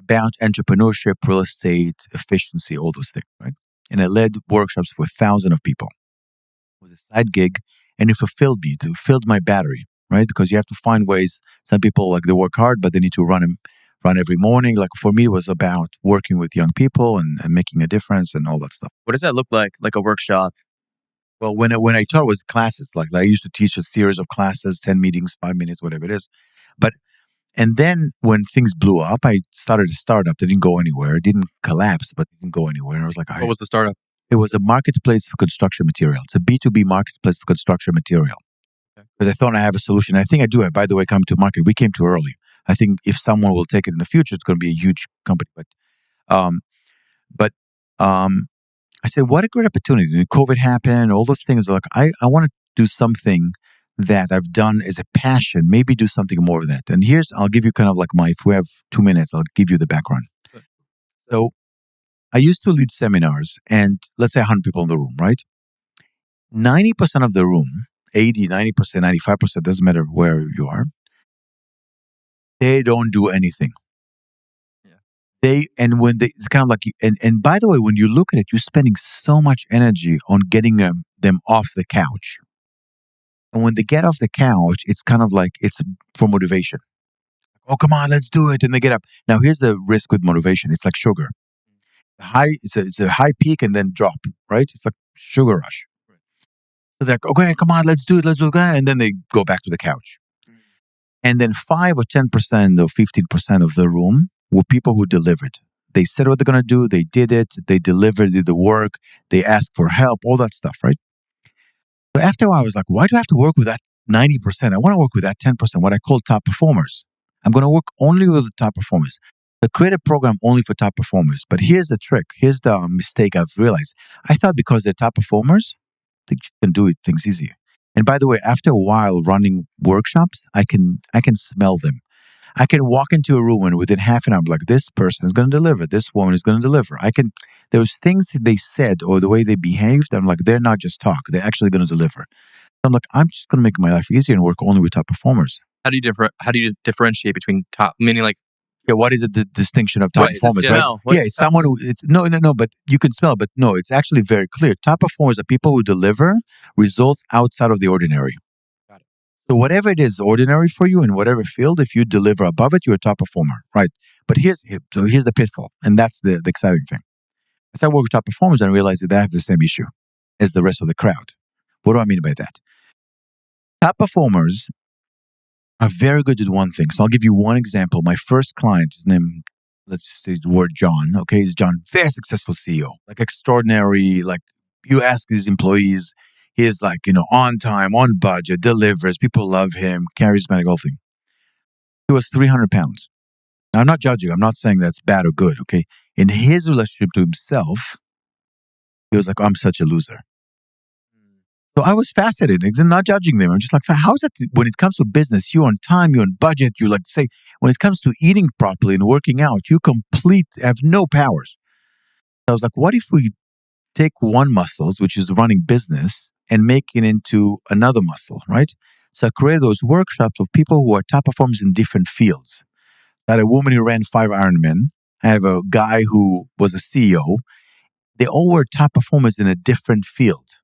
about entrepreneurship, real estate, efficiency, all those things, right? And I led workshops for thousands of people. It was a side gig, and it fulfilled me. It filled my battery, right? Because you have to find ways. Some people, like, they work hard, but they need to run every morning. Like, for me, it was about working with young people and making a difference and all that stuff. what does that look like a workshop? Well, when I taught, it was classes. Like, I used to teach a series of classes, 10 meetings, 5 minutes, whatever it is. And then when things blew up, I started a startup that didn't go anywhere. It didn't collapse, but it didn't go anywhere. And I was like, What was the startup? it was a marketplace for construction material. It's a B2B marketplace for construction material. Because I thought I have a solution. I think I do have, by the way, come to market. We came too early. I think if someone will take it in the future, it's going to be a huge company. But I said, what a great opportunity. And COVID happened, all those things. Like, I want to do something that I've done as a passion, maybe do something more of that. And I'll give you kind of like if we have 2 minutes, I'll give you the background. So I used to lead seminars, and let's say 100 people in the room, right? 90% of the room, 80, 90%, 95%, doesn't matter where you are, they don't do anything. It's kind of like, and by the way, when you look at it, you're spending so much energy on getting them off the couch. And when they get off the couch, it's kind of like, it's for motivation. Oh, come on, let's do it. And they get up. Now, here's the risk with motivation. It's like sugar. It's a high peak and then drop, right? It's like sugar rush. So they're like, okay, come on, let's do it. And then they go back to the couch. And then 5 or 10% or 15% of the room were people who delivered. They said what they're going to do. They did it. They delivered, did the work. They asked for help, all that stuff, right? So after a while, I was like, why do I have to work with that 90%? I want to work with that 10%, what I call top performers. I'm going to work only with the top performers. I create a program only for top performers. But here's the trick. Here's the mistake I've realized. I thought because they're top performers, they can do things easier. And by the way, after a while running workshops, I can smell them. I can walk into a room and within half an hour, I'm like, this person is going to deliver. This woman is going to deliver. There was things that they said or the way they behaved. I'm like, they're not just talk. They're actually going to deliver. I'm like, I'm just going to make my life easier and work only with top performers. How do you differentiate between top, meaning like, yeah, what is the distinction of top Right, performers? yeah. Right? Yeah, it's someone who, no, but you can smell, but no, it's actually very clear. Top performers are people who deliver results outside of the ordinary. So whatever it is ordinary for you in whatever field, if you deliver above it, you're a top performer, right? But here's the pitfall, and that's the exciting thing. As I work with top performers, I realize that they have the same issue as the rest of the crowd. What do I mean by that? Top performers are very good at one thing. So I'll give you one example. My first client, his name, let's just say the word John. Okay, he's John, very successful CEO, like extraordinary. Like you ask his employees, he is like, on time, on budget, delivers. People love him, charismatic, whole thing. He was 300 pounds. Now, I'm not judging. I'm not saying that's bad or good. Okay, in his relationship to himself, he was like, I'm such a loser. So I was fascinated. I'm not judging them. I'm just like, how is it when it comes to business, you're on time, you're on budget, you like say, when it comes to eating properly and working out, you have no powers. I was like, what if we take one muscle, which is running business, and make it into another muscle, right? So I created those workshops of people who are top performers in different fields. I had a woman who ran 5 Ironmen. I have a guy who was a CEO. They all were top performers in a different field.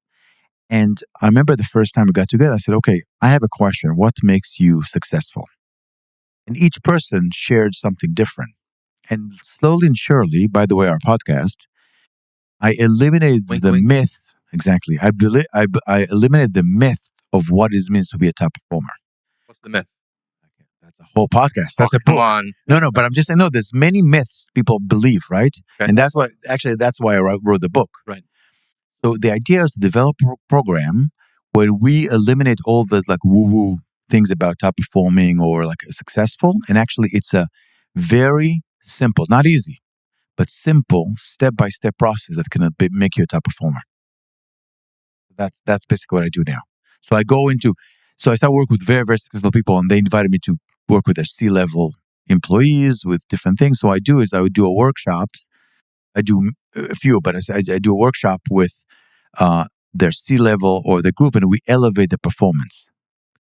And I remember the first time we got together, I said, okay, I have a question. What makes you successful? And each person shared something different. And slowly and surely, by the way, our podcast, I eliminated the myth. Exactly. I eliminated the myth of what it means to be a top performer. What's the myth? That's a whole podcast. That's a book. Come on. No, but I'm just saying, there's many myths people believe, right? Okay. And that's why I wrote the book. Right. So the idea is to develop a program where we eliminate all those like woo-woo things about top performing or like successful. And actually it's a very simple, not easy, but simple step-by-step process that can make you a top performer. That's basically what I do now. So I start working with very, very successful people, and they invited me to work with their C-level employees with different things. So I would do a workshops. I do a few, but I do a workshop with their C-level or the group, and we elevate the performance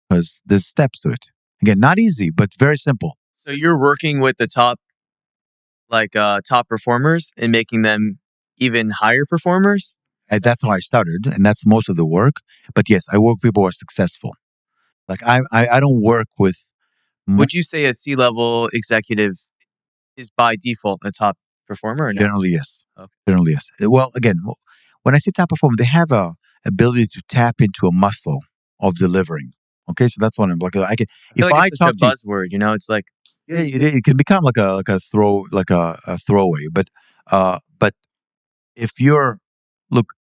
because there's steps to it. Again, not easy, but very simple. So you're working with the top performers and making them even higher performers? And that's how I started, and that's most of the work. But yes, I work with people who are successful. Like I don't work with. Would you say a C-level executive is by default a top performer? Or no? Generally, yes. Okay. Generally, yes. Well, again, when I say top performer, they have a ability to tap into a muscle of delivering. Okay, so that's what I'm like. I can. I feel it's such a buzzword, it's like it can become like a throwaway. But if you're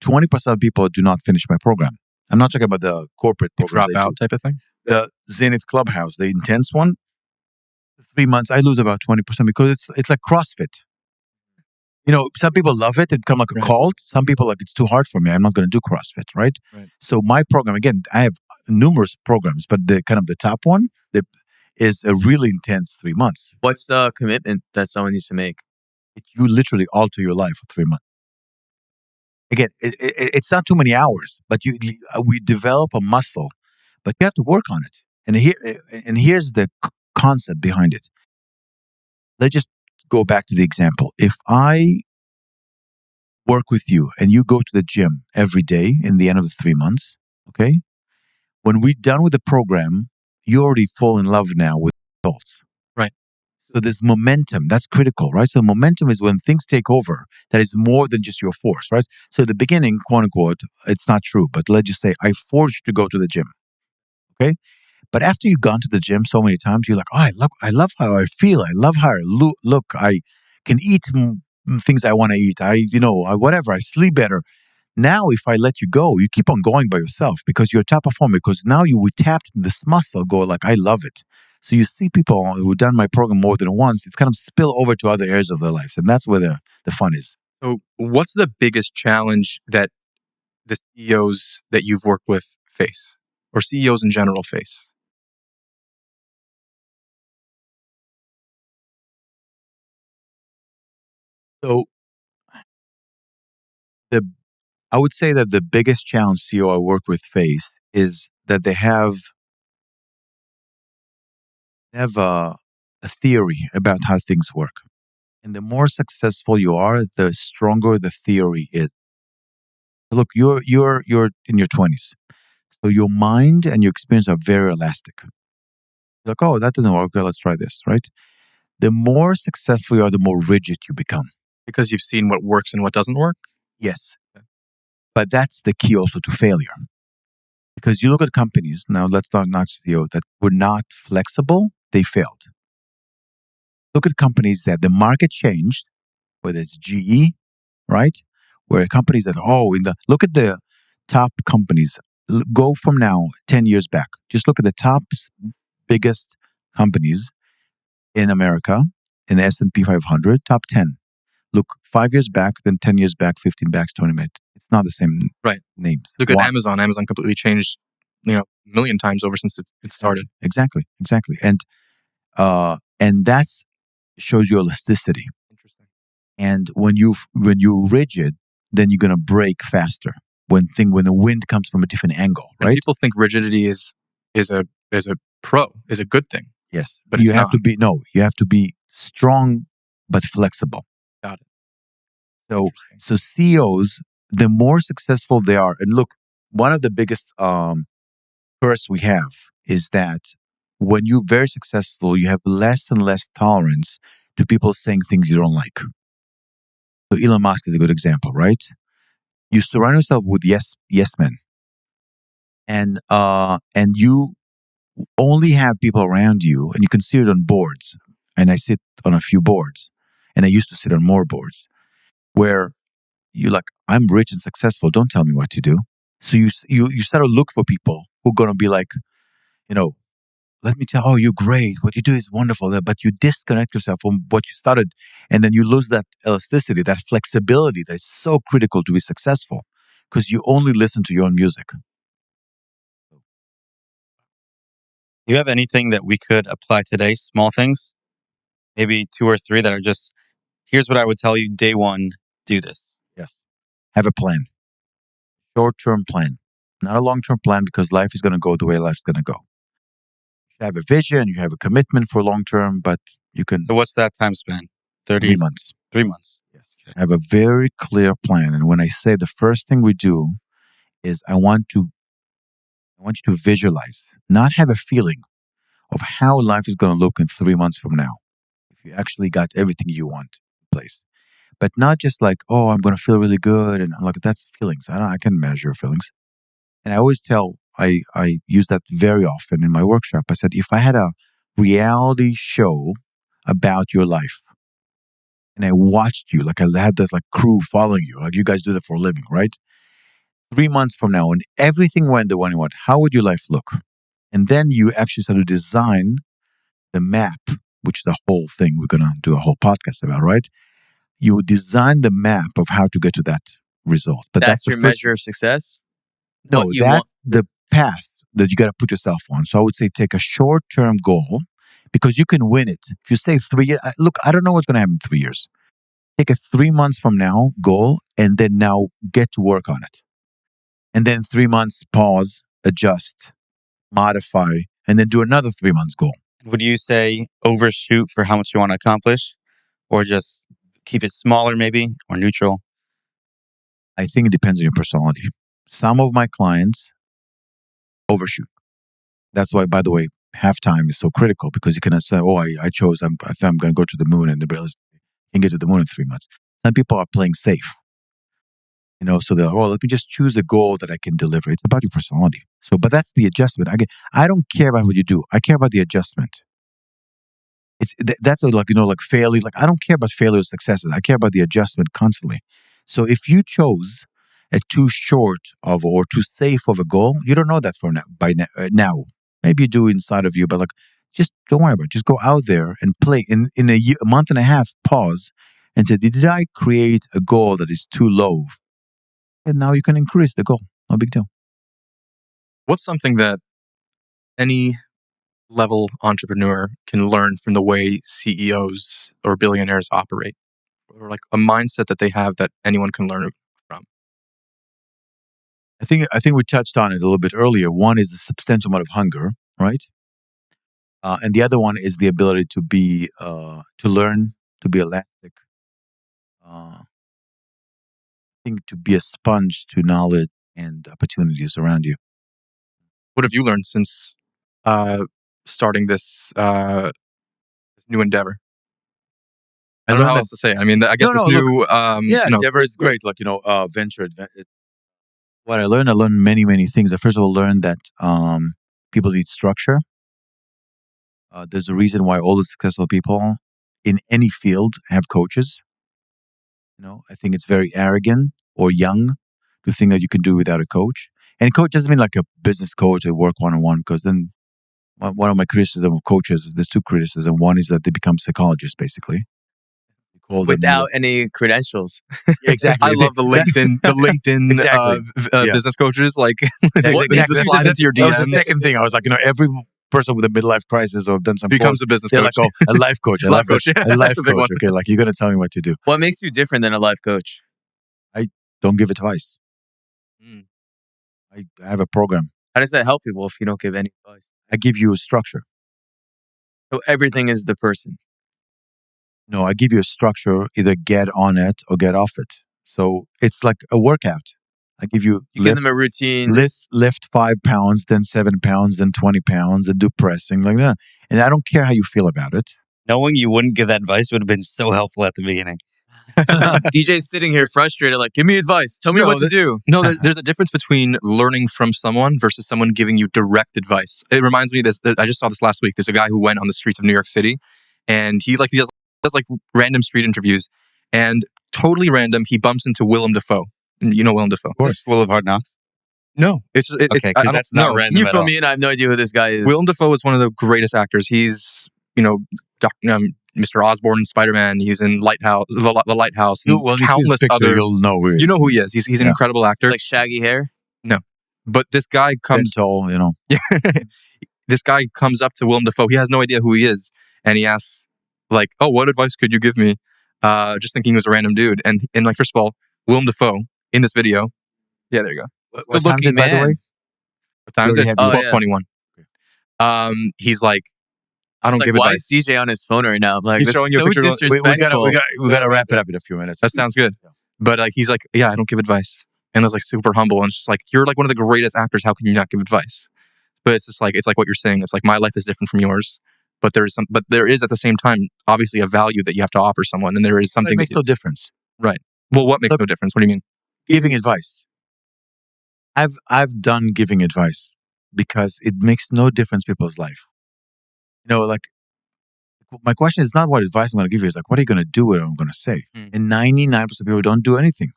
20% of people do not finish my program. I'm not talking about the corporate program. Drop out type of thing. The Zenith Clubhouse, the intense one. 3 months, I lose about 20% because it's like CrossFit. Some people love it. It become like a cult. Some people it's too hard for me. I'm not going to do CrossFit, right? So my program, again, I have numerous programs, but the top one is a really intense 3 months. What's the commitment that someone needs to make? You literally alter your life for 3 months. Again, it's not too many hours, but we develop a muscle, but you have to work on it. And here's the concept behind it. Let's just go back to the example. If I work with you and you go to the gym every day in the end of the 3 months, okay? When we're done with the program, you already fall in love now with results. Right. So there's momentum. That's critical, right? So momentum is when things take over. That is more than just your force, right? So at the beginning, quote unquote, it's not true, but let's just say I forced you to go to the gym, okay? But after you've gone to the gym so many times, you're like, oh, I love how I feel. I love how I look. I can eat things I want to eat. Whatever. I sleep better. Now, if I let you go, you keep on going by yourself because you're a top performer. Because now we tapped this muscle. Go like, I love it. So you see people who've done my program more than once. It's kind of spill over to other areas of their lives, and that's where the fun is. So, what's the biggest challenge that the CEOs that you've worked with face, or CEOs in general face? So, I would say that the biggest challenge CEO I work with face is that they have a theory about how things work. And the more successful you are, the stronger the theory is. Look, you're in your 20s. So your mind and your experience are very elastic. Like, oh, that doesn't work. Okay, let's try this, right? The more successful you are, the more rigid you become. Because you've seen what works and what doesn't work. Yes. But that's the key also to failure. Because you look at companies, now let's not CEO, that were not flexible, they failed. Look at companies that the market changed, whether it's GE, right? Where companies that, look at the top companies. Go from now 10 years back. Just look at the top biggest companies in America, in the S&P 500, top 10. Look 5 years back, then 10 years back, 15 back, 20 minutes. It's not the same Right. names. Look at Amazon. Amazon completely changed, a million times over since it started. Exactly. And that's shows you elasticity. Interesting. And when you're rigid, then you're gonna break faster. When the wind comes from a different angle, right? And people think rigidity is a good thing. Yes, but you it's have not. you have to be strong but flexible. Got it. So CEOs, the more successful they are, and look, one of the biggest curse we have is that when you're very successful, you have less and less tolerance to people saying things you don't like. So Elon Musk is a good example, right? You surround yourself with yes men, and you only have people around you, and you can see it on boards. And I sit on a few boards, and I used to sit on more boards, where you're like, I'm rich and successful. Don't tell me what to do. So you start to look for people who are going to be like, let me tell, oh, you're great. What you do is wonderful. But you disconnect yourself from what you started. And then you lose that elasticity, that flexibility that is so critical to be successful because you only listen to your own music. Do you have anything that we could apply today? Small things? Maybe 2 or 3 that are just, here's what I would tell you day one, do this. Yes. Have a plan. Short-term plan. Not a long-term plan because life is going to go the way life's going to go. You have a vision, you have a commitment for long-term, but you can... So what's that time span? 3 months. 3 months. Yes. Okay. Have a very clear plan. And when I say the first thing we do is I want you to visualize, not have a feeling of how life is going to look in 3 months from now. If you actually got everything you want in place. But not just like, oh, I'm going to feel really good. And I'm like, that's feelings. I can measure feelings. And I always I use that very often in my workshop. I said, if I had a reality show about your life and I watched you, like I had this like crew following you, like you guys do that for a living, right? 3 months from now, and everything went the way you want, how would your life look? And then you actually start to design the map, which is a whole thing we're going to do a whole podcast about, right? You design the map of how to get to that result. But that's your measure of success? No, that's the path that you got to put yourself on. So I would say take a short-term goal because you can win it. If you say 3 years, look, I don't know what's going to happen in 3 years. Take a 3 months from now goal and then now get to work on it. And then 3 months, pause, adjust, modify, and then do another 3 months goal. Would you say overshoot for how much you want to accomplish or just keep it smaller maybe or neutral? I think it depends on your personality. Some of my clients overshoot. That's why, by the way, halftime is so critical because you cannot say, oh, I chose, I'm going to go to the moon and the realistic can get to the moon in 3 months. Some people are playing safe. So they're, let me just choose a goal that I can deliver. It's about your personality. So, but that's the adjustment. I don't care about what you do. I care about the adjustment. That's like failure. Like I don't care about failure or successes. I care about the adjustment constantly. So if you chose a too short of or too safe of a goal, you don't know that for now. Maybe you do inside of you, but just don't worry about it. Just go out there and play. In a month and a half, pause and say, did I create a goal that is too low? And now you can increase the goal. No big deal. What's something that any level entrepreneur can learn from the way CEOs or billionaires operate? Or like a mindset that they have that anyone can learn from? I think we touched on it a little bit earlier. One is the substantial amount of hunger, right? And the other one is the ability to learn, to be elastic. I think to be a sponge to knowledge and opportunities around you. What have you learned since starting this new endeavor? I don't know how else to say it. I mean, I guess this new endeavor is great. Like, venture. What I learned many, many things. I first of all learned that people need structure. There's a reason why all the successful people in any field have coaches. I think it's very arrogant or young to think that you can do it without a coach. And coach doesn't mean like a business coach or work one-on-one, because then one of my criticism of coaches is there's two criticisms. One is that they become psychologists, basically. Without any credentials. Exactly. I love the LinkedIn exactly. Business coaches. Like, exactly. just slide into your DMs. That was the second thing. I was like, every person with a midlife crisis or done some becomes course, a business they're coach. like, a life coach. A life coach. A life coach. Okay, like you're going to tell me what to do. What makes you different than a life coach? I don't give advice. I have a program. How does that help people if you don't give any advice? I give you a structure. So everything is the person. No, I give you a structure, either get on it or get off it. So it's like a workout. I give you give them a routine. Lift 5 pounds, then 7 pounds, then 20 pounds, and do pressing like that. And I don't care how you feel about it. Knowing you wouldn't give that advice would have been so helpful at the beginning. DJ's sitting here frustrated, like, give me advice. Tell me what to do. No, there's a difference between learning from someone versus someone giving you direct advice. It reminds me of this. I just saw this last week. There's a guy who went on the streets of New York City, and he does like random street interviews, and totally random, he bumps into Willem Dafoe. You know Willem Dafoe? Of course. Full of Hard Knocks. No, it's okay, because that's not random. You fill me in. I have no idea who this guy is. Willem Dafoe is one of the greatest actors. He's Mr. Osborn in Spider-Man. He's in Lighthouse, the Lighthouse, and countless other. You'll know who he is. You know who he is. He's an incredible actor. Like shaggy hair. No, but this guy comes tall. This guy comes up to Willem Dafoe. He has no idea who he is, and he asks, like, "Oh, what advice could you give me?" Just thinking he was a random dude. And like, first of all, Willem Dafoe in this video. Yeah, there you go. What time is it, by the way? What time is it? It's 12:21. He's like, I don't give why advice. Is DJ on his phone right now? Like, he's this showing is you a so picture. Disrespectful. We gotta wrap it up in a few minutes. That sounds good. But like, he's like, yeah, I don't give advice, and that's like super humble. And it's just like, you're like one of the greatest actors. How can you not give advice? But it's just like, it's like what you're saying. It's like, my life is different from yours. But there is at the same time, obviously, a value that you have to offer someone, and there is something that makes no difference. Right. Well, what makes no difference? What do you mean? Giving advice. I've done giving advice because it makes no difference in people's life. Like, my question is not what advice I'm going to give you. It's like, what are you going to do with what I'm going to say? And 99% of people don't do anything.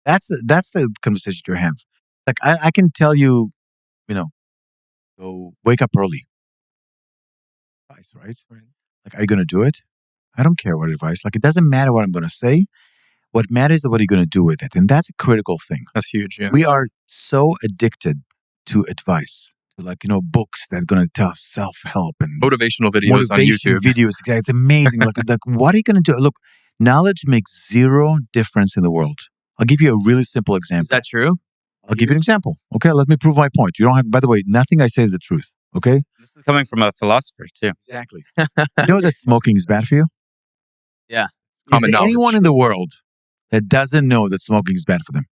That's the conversation you have. Like, I can tell you, go wake up early. Advice, right? Like, are you going to do it? I don't care what advice. Like, it doesn't matter what I'm going to say. What matters is what are you going to do with it? And that's a critical thing. That's huge, yeah. We are so addicted to advice. Like, books that are going to tell us self-help and motivational videos on YouTube. It's amazing. like, what are you going to do? Look, knowledge makes zero difference in the world. I'll give you a really simple example. Is that true? I'll give you an example. Okay, let me prove my point. You don't have, by the way, nothing I say is the truth. Okay? This is coming from a philosopher, too. Exactly. You know that smoking is bad for you? Yeah. Is there anyone in the world that doesn't know that smoking is bad for them?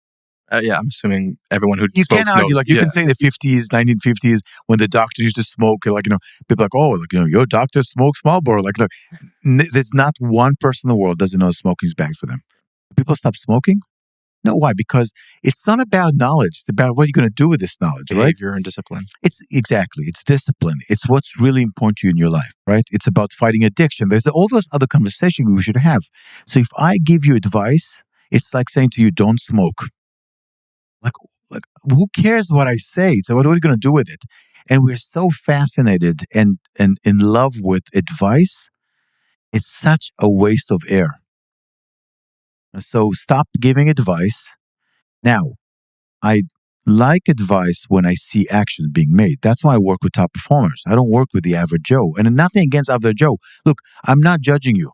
Yeah, I'm assuming everyone who you smokes can't argue. knows. Like, you can say in the 50s, 1950s, when the doctors used to smoke, like, people like, oh, like, your doctor smokes Marlboro. Like, look, there's not one person in the world doesn't know smoking is bad for them. People stop smoking? No, why? Because it's not about knowledge. It's about what you're going to do with this knowledge, behavior right? And discipline. It's discipline. It's what's really important to you in your life, right? It's about fighting addiction. There's all those other conversations we should have. So if I give you advice, it's like saying to you, don't smoke. Like, who cares what I say? So what are you going to do with it? And we're so fascinated and in love with advice. It's such a waste of air. So stop giving advice. Now, I like advice when I see actions being made. That's why I work with top performers. I don't work with the average Joe. And nothing against average Joe. Look, I'm not judging you.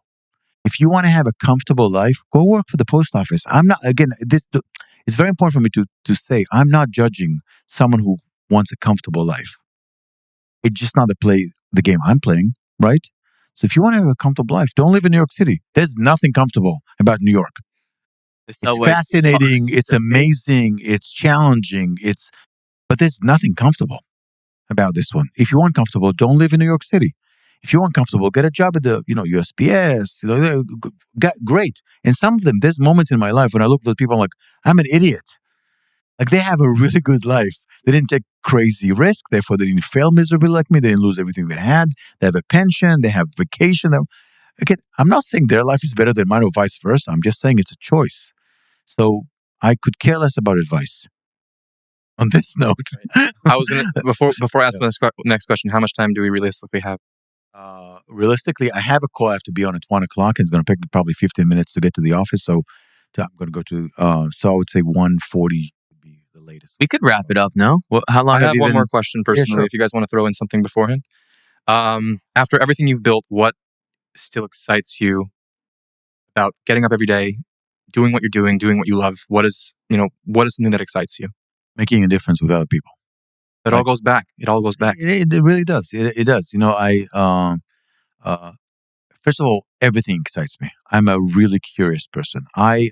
If you want to have a comfortable life, go work for the post office. I'm not, again, it's very important for me to say, I'm not judging someone who wants a comfortable life. It's just not the game I'm playing, right? So if you want to have a comfortable life, don't live in New York City. There's nothing comfortable about New York. It's fascinating. It's amazing. It's challenging. But there's nothing comfortable. about this one. If you want comfortable, don't live in New York City. If you want comfortable, get a job at the, USPS. Great. And some of them, there's moments in my life when I look at those people, I'm like, I'm an idiot. Like they have a really good life. They didn't take crazy risk. Therefore, they didn't fail miserably like me. They didn't lose everything they had. They have a pension. They have vacation. Again, I'm not saying their life is better than mine or vice versa. I'm just saying it's a choice. So I could care less about advice. On this note, I was gonna before I ask the next question. How much time do we realistically have? Realistically, I have a call I have to be on at 1:00. It's going to take me probably 15 minutes to get to the office. So I'm going to go to. So I would say 1:40 would be the latest. We could wrap it up. No, how long? I have one more question personally. sure. If you guys want to throw in something beforehand. After everything you've built, what still excites you about getting up every day, doing what you're doing what you love? What is something that excites you? Making a difference with other people. It all goes back. It all goes back. It really does. It does. First of all, everything excites me. I'm a really curious person. I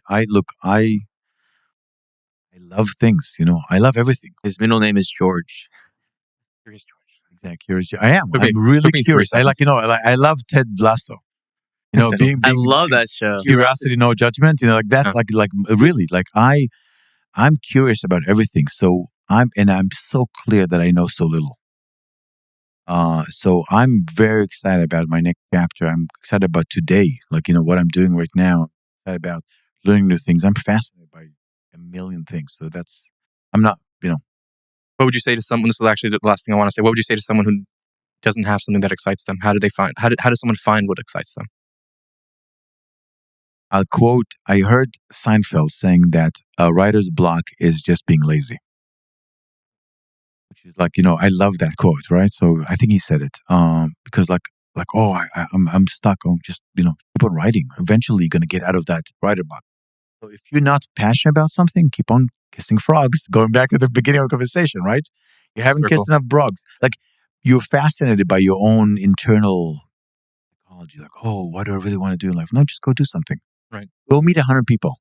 love things. I love everything. His middle name is George. Curious George. Exactly. Curious. I am. Took me- I'm really took me 3 curious. I seconds. I love Ted Lasso. Being I love that show. curiosity, no judgment. That's like really like I'm curious about everything. So I'm so clear that I know so little. So I'm very excited about my next chapter. I'm excited about today, what I'm doing right now. I'm excited about learning new things. I'm fascinated by a million things. So I'm not. What would you say to someone? This is actually the last thing I want to say. What would you say to someone who doesn't have something that excites them? How does someone find what excites them? I'll quote. I heard Seinfeld saying that a writer's block is just being lazy. Which is I love that quote, right? So I think he said it because I'm stuck on just keep on writing. Eventually, you're gonna get out of that writer block. So if you're not passionate about something, keep on kissing frogs. Going back to the beginning of the conversation, right? You haven't Circle. kissed enough frogs. You're fascinated by your own internal psychology. What do I really want to do in life? No, just go do something. Right. Go meet 100 people.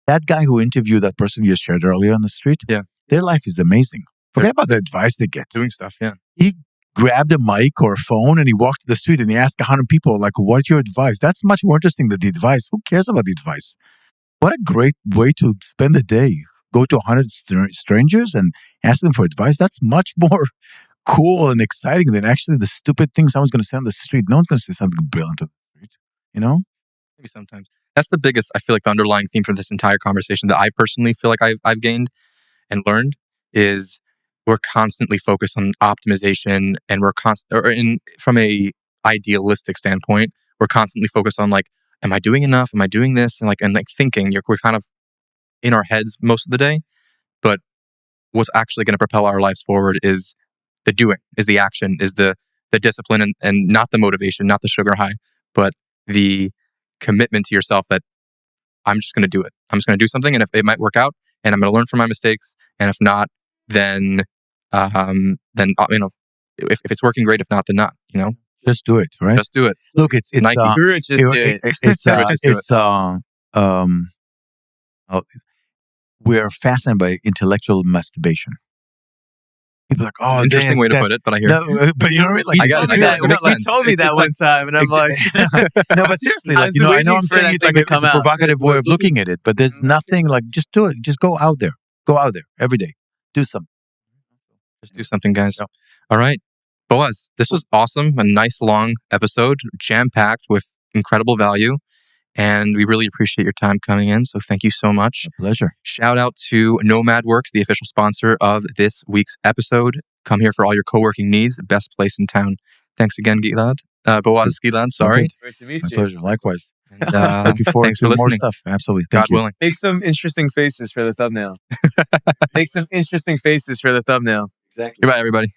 That guy who interviewed that person you shared earlier on the street, Yeah. their life is amazing. Forget about the advice they get. Doing stuff. Yeah. He grabbed a mic or a phone and he walked to the street and he asked 100 people, what's your advice? That's much more interesting than the advice. Who cares about the advice? What a great way to spend the day. Go to 100 strangers and ask them for advice. That's much more cool and exciting than actually the stupid thing someone's going to say on the street. No one's going to say something brilliant on the street. Maybe sometimes. That's the biggest, I feel like, the underlying theme for this entire conversation that I personally feel like I've gained and learned is we're constantly focused on optimization, and from a idealistic standpoint, we're constantly focused on am I doing enough? Am I doing this? And thinking we're kind of in our heads most of the day. But what's actually going to propel our lives forward is the doing, is the action, is the discipline, and not the motivation, not the sugar high, but the commitment to yourself that I'm just going to do it. I'm just going to do something, and if it might work out, and I'm going to learn from my mistakes, and if not, then if it's working, great. If not, then not. Just do it, right? Just do it. Look, it's Nike. We're fascinated by intellectual masturbation. People are like, Interesting way to put it, but I hear it. But you know what I mean? I gotta do that. It makes sense. He told me that one time, and I'm like, no, but seriously, I was I know waiting I'm for saying that it thing like to it's come a out. provocative way of looking at it, but there's nothing just do it. Just go out there. Go out there every day. Do something. Just do something, guys. All right. Boaz, this was awesome. A nice long episode, jam-packed with incredible value. And we really appreciate your time coming in. So thank you so much. A pleasure. Shout out to Nomad Works, the official sponsor of this week's episode. Come here for all your co-working needs. The best place in town. Thanks again, Gilad. Boaz, Gilad, sorry. Nice to meet My you. pleasure. Likewise. And, Looking forward thanks to for more listening. stuff. Absolutely. God Thank you. willing. Make some interesting faces for the thumbnail. Make some interesting faces for the thumbnail. Exactly. Goodbye, everybody.